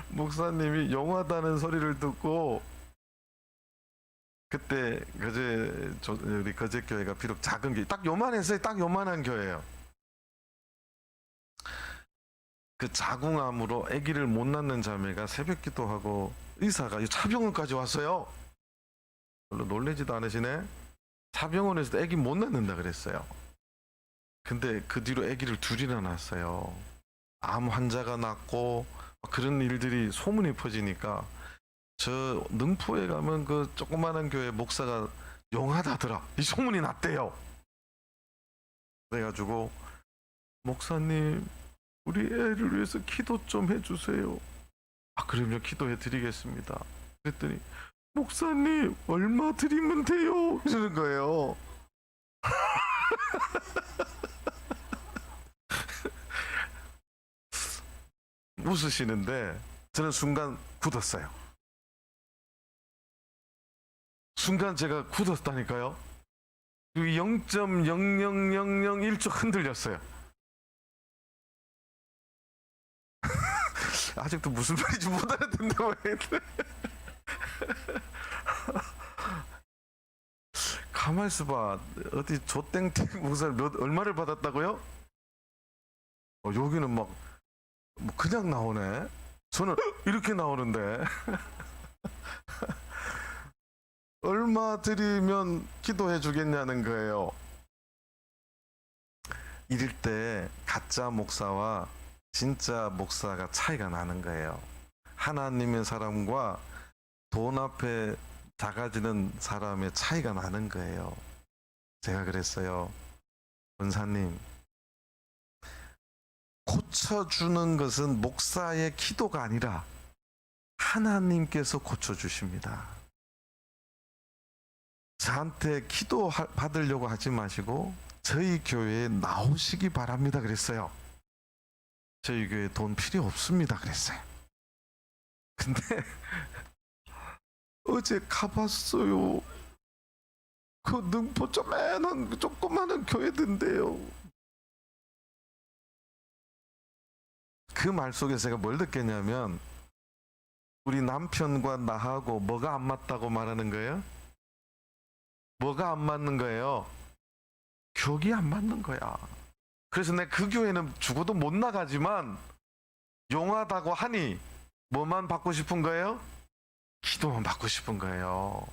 목사님이 용하다는 소리를 듣고, 그때 우리 거제교회가 비록 작은 교회, 딱 요만했어요. 딱 요만한 교회예요. 그 자궁암으로 아기를 못 낳는 자매가 새벽 기도하고 의사가 차병원까지 왔어요. 별로 놀라지도 않으시네. 차병원에서도 아기 못 낳는다 그랬어요. 근데 그 뒤로 아기를 둘이나 낳았어요. 암 환자가 낳고 그런 일들이 소문이 퍼지니까 저 능포에 가면 그 조그마한 교회 목사가 용하다더라, 이 소문이 났대요. 그래가지고 목사님, 우리 애를 위해서 기도 좀 해주세요. 그럼요, 기도해 드리겠습니다. 그랬더니 목사님, 얼마 드리면 돼요? 이러는 거예요. 웃으시는데 저는 순간 굳었어요. 순간 제가 굳었다니까요. 0.00001초 흔들렸어요. 아직도 무슨 말인지 못 알아듣는데 왜? 가만 있어봐. 어디 조땡땡 목사를 얼마를 받았다고요? 여기는 막 뭐 그냥 나오네. 저는 이렇게 나오는데. 얼마 드리면 기도해 주겠냐는 거예요. 이럴 때 가짜 목사와 진짜 목사가 차이가 나는 거예요. 하나님의 사람과 돈 앞에 작아지는 사람의 차이가 나는 거예요. 제가 그랬어요. 권사님, 고쳐주는 것은 목사의 기도가 아니라 하나님께서 고쳐주십니다. 저한테 기도 받으려고 하지 마시고 저희 교회에 나오시기 바랍니다 그랬어요. 저희 교회 돈 필요 없습니다 그랬어요. 근데 어제 가봤어요. 그 능포 조그마한 조그마한 교회던데요. 그 말 속에 제가 뭘 느꼈냐면 우리 남편과 나하고 뭐가 안 맞다고 말하는 거예요? 뭐가 안 맞는 거예요? 격이 안 맞는 거야. 그래서 내가 그 교회는 죽어도 못 나가지만 용하다고 하니 뭐만 받고 싶은 거예요? 기도만 받고 싶은 거예요.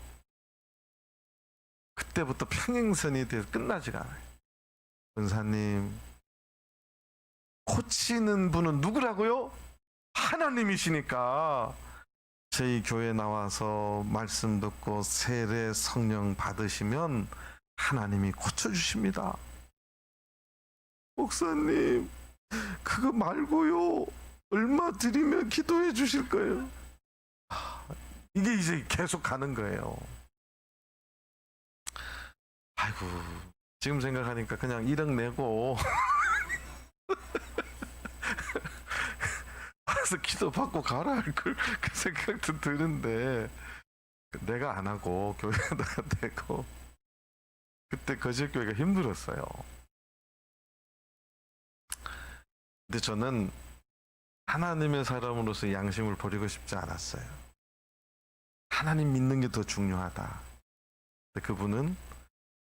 그때부터 평행선이 돼서 끝나지가 않아요. 권사님, 고치는 분은 누구라고요? 하나님이시니까 저희 교회 나와서 말씀 듣고 세례 성령 받으시면 하나님이 고쳐주십니다. 목사님, 그거 말고요. 얼마 드리면 기도해 주실 거예요? 이게 이제 계속 가는 거예요. 아이고, 지금 생각하니까 그냥 1억 내고 와서 기도 받고 가라 할 걸 그 생각도 드는데 내가 안 하고 교회가 되고 그때 거제교회가 힘들었어요. 근데 저는 하나님의 사람으로서 양심을 버리고 싶지 않았어요. 하나님 믿는 게 더 중요하다. 근데 그분은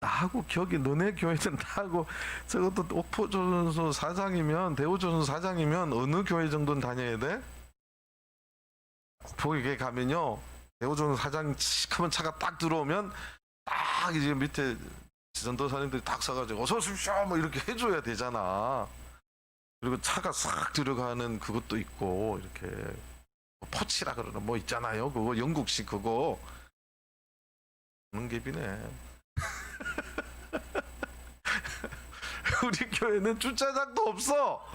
나하고 격이, 너네 교회는 나하고 저것도 옥포조선소 사장이면, 대우조선소 사장이면 어느 교회 정도는 다녀야 돼? 옥포에 가면요, 대우조선소 사장 시커먼 차가 딱 들어오면 딱 이제 밑에 전도사님들이 딱 서가지고 어서 오십시오 뭐 이렇게 해줘야 되잖아. 그리고 차가 싹 들어가는 그것도 있고, 이렇게 포치라 그러는 뭐 있잖아요. 그거 영국식 그거. 그런 갭이네. 우리 교회는 주차장도 없어.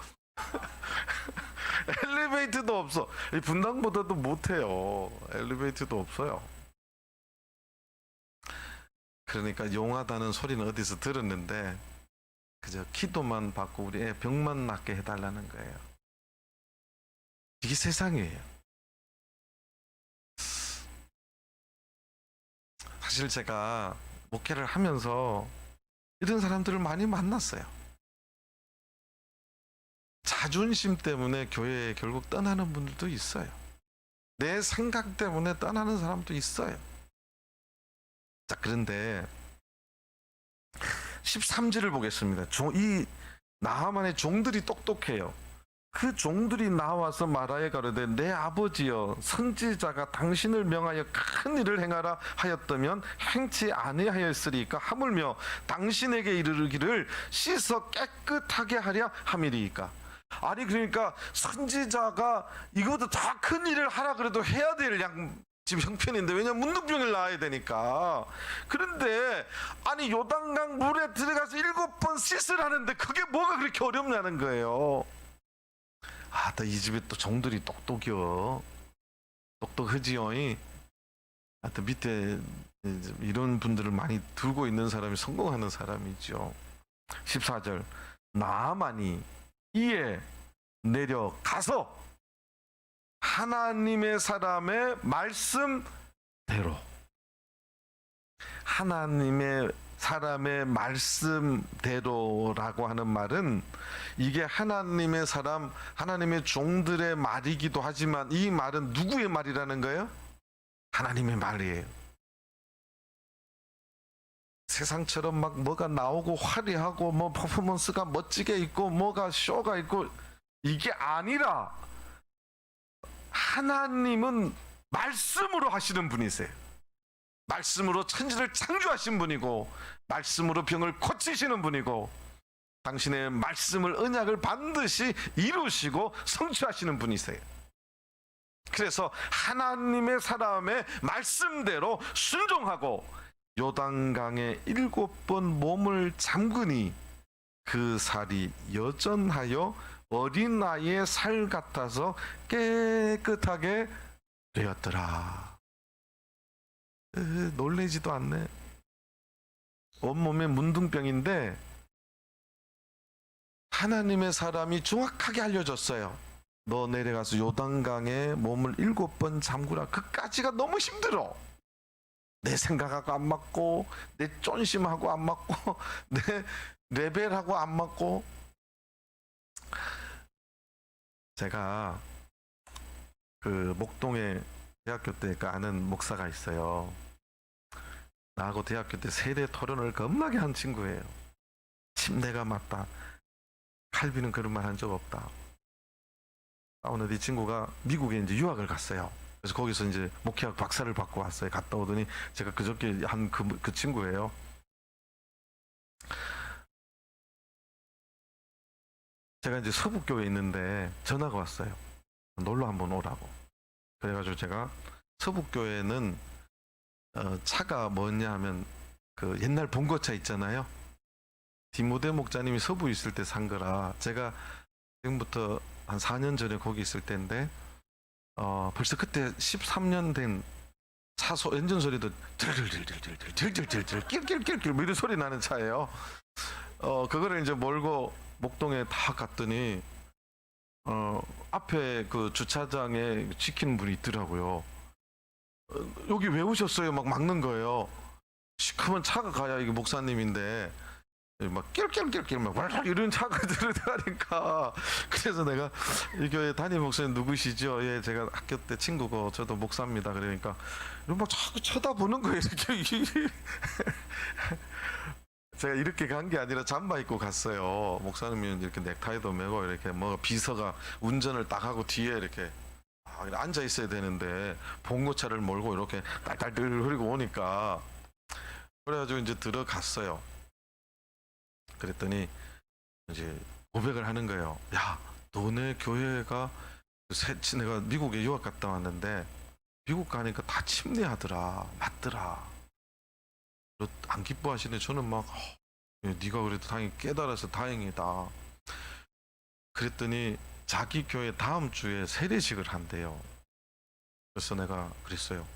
엘리베이터도 없어. 분당보다도 못해요. 엘리베이터도 없어요. 그러니까 용하다는 소리는 어디서 들었는데 그저 기도만 받고 우리 애 병만 낫게 해달라는 거예요. 이게 세상이에요. 사실 제가 목회를 하면서 이런 사람들을 많이 만났어요. 자존심 때문에 교회에 결국 떠나는 분들도 있어요. 내 생각 때문에 떠나는 사람도 있어요. 자, 그런데 13절을 보겠습니다. 이 나하만의 종들이 똑똑해요. 그 종들이 나와서 말하여 가로되 내 아버지여, 선지자가 당신을 명하여 큰 일을 행하라 하였다면 행치 아니하였으리까 하물며 당신에게 이르기를 씻어 깨끗하게 하려 함이리이까. 아니 그러니까 선지자가 이것도 다 큰 일을 하라 그래도 해야 될 지금 형편인데, 왜냐면 문둥병을 낳아야 되니까. 그런데 아니 요단강 물에 들어가서 7번 씻으라는데 그게 뭐가 그렇게 어렵냐는 거예요. 아, 또 이 집에 또 종들이 똑똑이요. 똑똑하지요. 아, 또 밑에 이런 분들을 많이 두고 있는 사람이 성공하는 사람이죠. 14절 나아만이 이에 내려가서 하나님의 사람의 말씀대로, 하나님의 사람의 말씀대로라고 하는 말은 이게 하나님의 사람, 하나님의 종들의 말이기도 하지만 이 말은 누구의 말이라는 거예요? 하나님의 말이에요. 세상처럼 막 뭐가 나오고 화려하고 뭐 퍼포먼스가 멋지게 있고 뭐가 쇼가 있고 이게 아니라 하나님은 말씀으로 하시는 분이세요. 말씀으로 천지를 창조하신 분이고 말씀으로 병을 고치시는 분이고 당신의 말씀을 언약을 반드시 이루시고 성취하시는 분이세요. 그래서 하나님의 사람의 말씀대로 순종하고 요단강에 7번 몸을 잠그니 그 살이 여전하여 어린아이의 살 같아서 깨끗하게 되었더라. 놀래지도 않네. 온몸에 문둥병인데 하나님의 사람이 정확하게 알려줬어요. 너 내려가서 요단강에 몸을 7번 잠그라. 그까지가 너무 힘들어. 내 생각하고 안 맞고 내 쫀심하고 안 맞고 내 레벨하고 안 맞고. 제가 그 목동에 대학교 때 아는 목사가 있어요. 나하고 대학교 때 세대 토론을 겁나게 한 친구예요. 침대가 맞다. 칼비는 그런 말 한 적 없다. 오늘 이 친구가 미국에 이제 유학을 갔어요. 그래서 거기서 이제 목회학 박사를 받고 왔어요. 갔다 오더니 제가 그저께 한 그 친구예요. 제가 이제 서북교회에 있는데 전화가 왔어요. 놀러 한번 오라고. 그래가지고 제가 서북교회는 차가 뭐냐 하면 그 옛날 봉고차 있잖아요. 디모데 목자님이 서부 있을 때 산 거라 제가 지금부터 한 4년 전에 거기 있을 때인데 벌써 그때 13년 된 차 엔진 소리도 들들들들들들들들 낄낄낄낄 뭐 이런 소리 나는 차예요. 그거를 이제 몰고 목동에 다 갔더니 앞에 그 주차장에 지키는 분이 있더라고요. 여기 왜 오셨어요? 막 막는 거예요. 시커먼 차가 가야 이게 목사님인데 막 낄낄낄낄 막 이런 차가 들어가니까 그래서 내가 이 교회 담임 목사님 누구시죠? 예, 제가 학교 때 친구고 저도 목사입니다. 그러니까 막 자꾸 쳐다보는 거예요. 이렇게 제가 이렇게 간 게 아니라 잠바 입고 갔어요. 목사님이 이렇게 넥타이도 매고 이렇게 뭐 비서가 운전을 딱 하고 뒤에 이렇게 앉아 있어야 되는데 봉고차를 몰고 이렇게 딸딸들 흐리고 오니까 그래가지고 이제 들어갔어요. 그랬더니 이제 고백을 하는 거예요. 야, 너네 교회가 내가 미국에 유학 갔다 왔는데 미국 가니까 다 침례하더라. 맞더라. 안 기뻐하시네. 저는 막 네가 그래도 당연히 깨달아서 다행이다. 그랬더니 자기 교회 다음 주에 세례식을 한대요. 그래서 내가 그랬어요.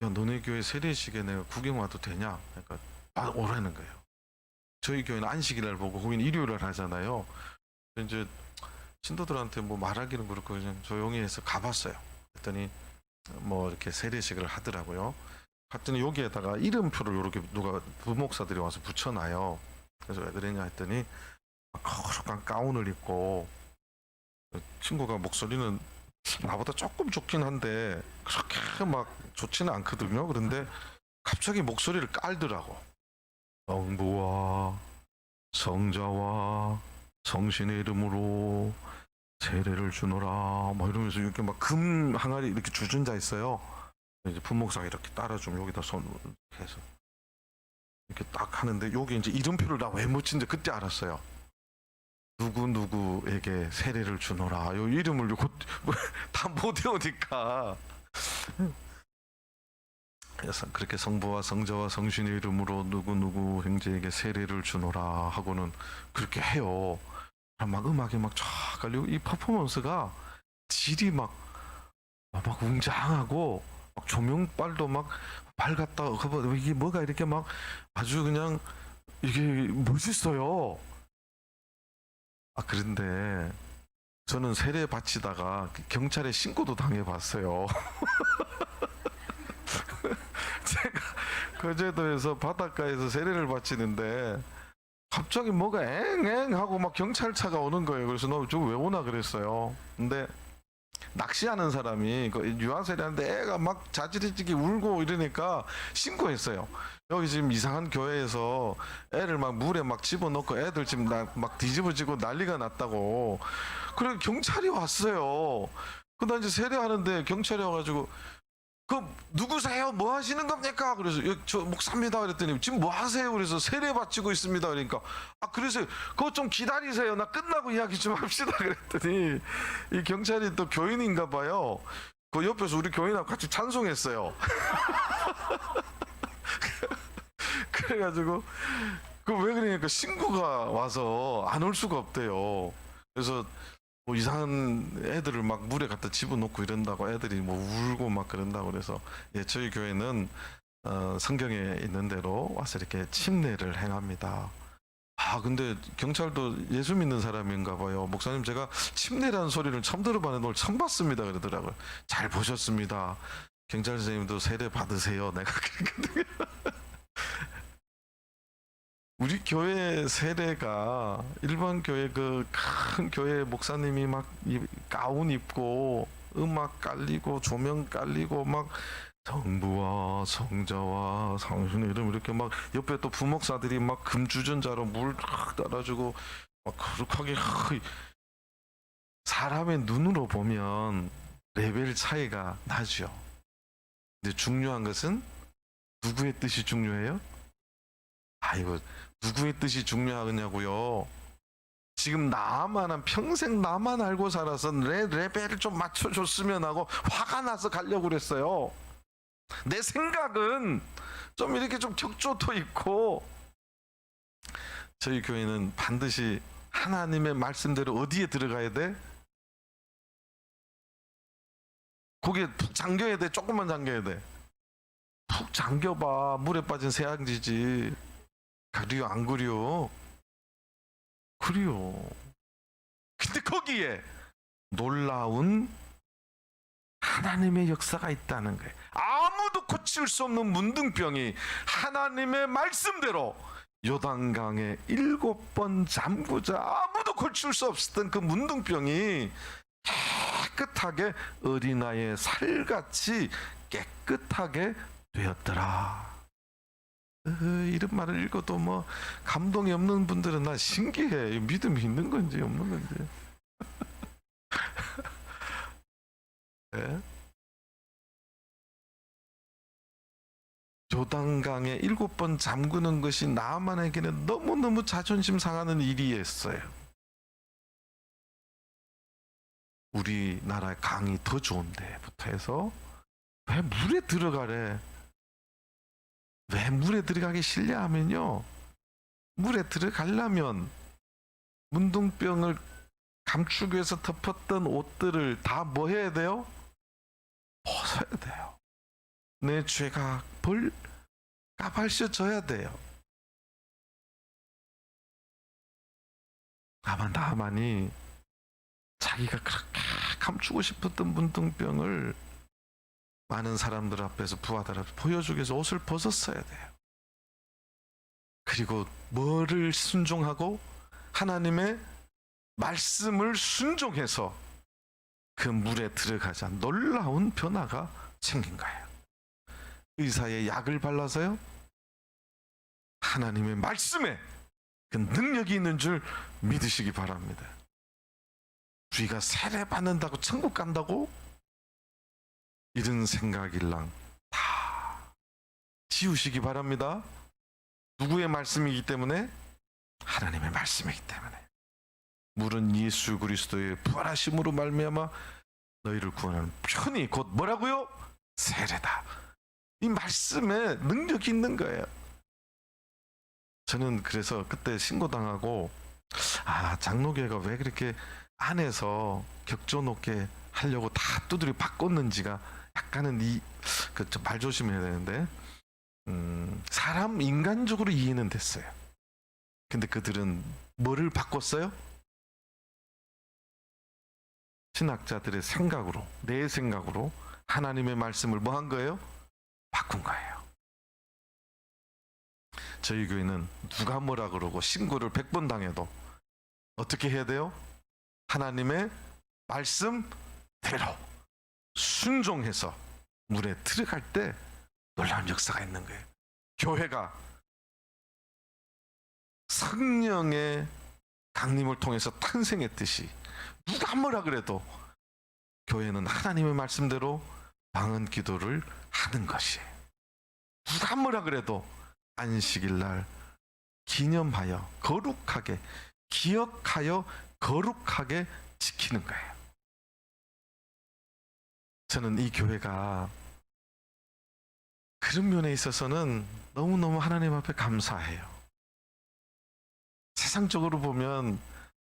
야, 너네 교회 세례식에 내가 구경 와도 되냐? 그러니까 오라는 거예요. 저희 교회는 안식일날 보고 거기는 일요일날 하잖아요. 이제 신도들한테 뭐 말하기는 그렇고 그냥 조용히 해서 가봤어요. 그랬더니 뭐 이렇게 세례식을 하더라고요. 갔더니 여기에다가 이름표를 이렇게 누가 부목사들이 와서 붙여놔요. 그래서 왜 그랬냐 했더니 거룩한 가운을 입고 친구가 목소리는 나보다 조금 좋긴 한데 그렇게 막 좋지는 않거든요. 그런데 갑자기 목소리를 깔더라고. 성부와 성자와 성신의 이름으로 세례를 주노라 뭐 이러면서 이렇게 막 금 항아리 이렇게 주전자 있어요. 이제 부목사가 이렇게 따라주면 여기다 손을 해서 이렇게 딱 하는데 여기 이제 이름표를 나 왜 묻힌지 그때 알았어요. 누구에게 세례를 주노라. 요 이름을 다 못 외우니까. 그래서 그렇게 성부와 성자와 성신의 이름으로 누구 형제에게 세례를 주노라 하고는 그렇게 해요. 막 음악이 막 쫙 깔리고 이 퍼포먼스가 질이 막 웅장하고 막 조명빨도 막 밝았다. 이게 뭐가 이렇게 막 아주 그냥 이게 멋있어요. 그런데 저는 세례 바치다가 경찰에 신고도 당해봤어요. 제가 거제도에서 바닷가에서 세례를 바치는데 갑자기 뭐가 엥엥 하고 막 경찰차가 오는 거예요. 그래서 너 저 왜 오나 그랬어요. 근데 낚시하는 사람이 그 유아세례하는데 애가 막 자지러지게 울고 이러니까 신고했어요. 여기 지금 이상한 교회에서 애를 막 물에 막 집어넣고 애들 지금 막 뒤집어지고 난리가 났다고. 그래 경찰이 왔어요. 그다음 이제 세례하는데 경찰이 와가지고 그 누구세요? 뭐 하시는 겁니까? 그래서 저 목사입니다. 그랬더니 지금 뭐 하세요? 그래서 세례 바치고 있습니다. 그러니까 그래서 그거 좀 기다리세요. 나 끝나고 이야기 좀 합시다. 그랬더니 이 경찰이 또 교인인가 봐요. 그 옆에서 우리 교인하고 같이 찬송했어요. 그래가지고 그 왜 그러니까 신고가 와서 안 올 수가 없대요. 그래서 뭐 이상한 애들을 막 물에 갖다 집어넣고 이런다고 애들이 뭐 울고 막 그런다고 그래서 저희 교회는 성경에 있는 대로 와서 이렇게 침례를 행합니다. 근데 경찰도 예수 믿는 사람인가 봐요. 목사님 제가 침례라는 소리를 처음 들어봤는데 오늘 처음 봤습니다 그러더라고요. 잘 보셨습니다. 경찰 선생님도 세례 받으세요. 내가 그랬거든요. 우리 교회 세례가 일반 교회 그 큰 교회 목사님이 막 가운 입고 음악 깔리고 조명 깔리고 막 성부와 성자와 성신의 이름 이렇게 막 옆에 또 부목사들이 막 금주전자로 물 따라주고 막 거룩하게 사람의 눈으로 보면 레벨 차이가 나죠. 근데 중요한 것은 누구의 뜻이 중요해요? 이거 누구의 뜻이 중요하냐고요. 지금 나만 평생 나만 알고 살아서 레벨을 좀 맞춰줬으면 하고 화가 나서 가려고 그랬어요. 내 생각은 좀 이렇게 좀 격조도 있고 저희 교회는 반드시 하나님의 말씀대로 어디에 들어가야 돼? 거기에 푹 잠겨야 돼? 조금만 잠겨야 돼? 푹 잠겨봐. 물에 빠진 새앙지지. 그리요 안 그려? 그래요. 근데 거기에 놀라운 하나님의 역사가 있다는 거예요. 아무도 고칠 수 없는 문둥병이 하나님의 말씀대로 요단강에 7번 잠그자 아무도 고칠 수 없었던 그 문둥병이 깨끗하게 어린아이의 살같이 깨끗하게 되었더라. 이런 말을 읽어도 뭐 감동이 없는 분들은 나 신기해. 믿음이 있는 건지 없는 건지. 네? 요단강에 7번 잠그는 것이 나만에게는 너무너무 자존심 상하는 일이었어요. 우리나라의 강이 더 좋은데부터 해서 왜 물에 들어가래? 왜 물에 들어가기 싫냐 하면요. 물에 들어가려면 문둥병을 감추기 위해서 덮었던 옷들을 다 뭐 해야 돼요? 벗어야 돼요. 내 죄가 까발려져야 돼요. 아마 나만이 자기가 그렇게 감추고 싶었던 문둥병을 많은 사람들 앞에서 부하들 앞에서 보여주기 위해서 옷을 벗었어야 돼요. 그리고 뭐를 순종하고 하나님의 말씀을 순종해서 그 물에 들어가자 놀라운 변화가 생긴 거예요. 의사의 약을 발라서요. 하나님의 말씀에 그 능력이 있는 줄 믿으시기 바랍니다. 우리가 세례 받는다고 천국 간다고? 이런 생각일랑 다 지우시기 바랍니다. 누구의 말씀이기 때문에? 하나님의 말씀이기 때문에. 물은 예수 그리스도의 부활하심으로 말미암아 너희를 구원하는 편이 곧 뭐라고요? 세례다. 이 말씀에 능력이 있는 거예요. 저는 그래서 그때 신고당하고 장로교회가 왜 그렇게 안에서 격조 높게 하려고 다 두드려 바꿨는지가 약간은 말 조심해야 되는데 사람 인간적으로 이해는 됐어요. 근데 그들은 뭐를 바꿨어요? 신학자들의 생각으로, 내 생각으로 하나님의 말씀을 뭐 한 거예요? 바꾼 거예요. 저희 교회는 누가 뭐라 그러고 신고를 100번 당해도 어떻게 해야 돼요? 하나님의 말씀대로 순종해서 물에 들어갈 때 놀라운 역사가 있는 거예요. 교회가 성령의 강림을 통해서 탄생했듯이 누가 뭐라 그래도 교회는 하나님의 말씀대로 방언 기도를 하는 것이에요. 누가 뭐라 그래도 안식일 날 기념하여 거룩하게, 기억하여 거룩하게 지키는 거예요. 저는 이 교회가 그런 면에 있어서는 너무너무 하나님 앞에 감사해요. 세상적으로 보면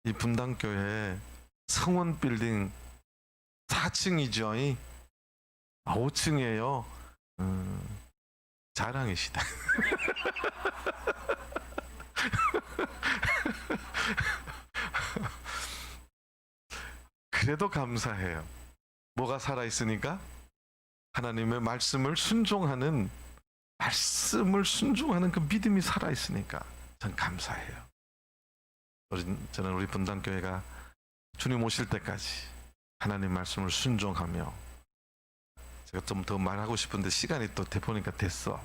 이 분당교회 성원 빌딩 4층이죠. 5층이에요. 자랑이시다. 그래도 감사해요. 뭐가 살아있으니까? 하나님의 말씀을 순종하는 그 믿음이 살아있으니까 전 감사해요. 저는 우리 분당교회가 주님 오실 때까지 하나님 말씀을 순종하며, 제가 좀 더 말하고 싶은데 시간이 또 보니까 됐어.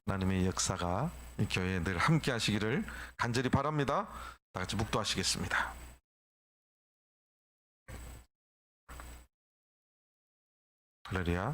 하나님의 역사가 이 교회에 늘 함께 하시기를 간절히 바랍니다. 다 같이 묵도하시겠습니다. 할렐루야.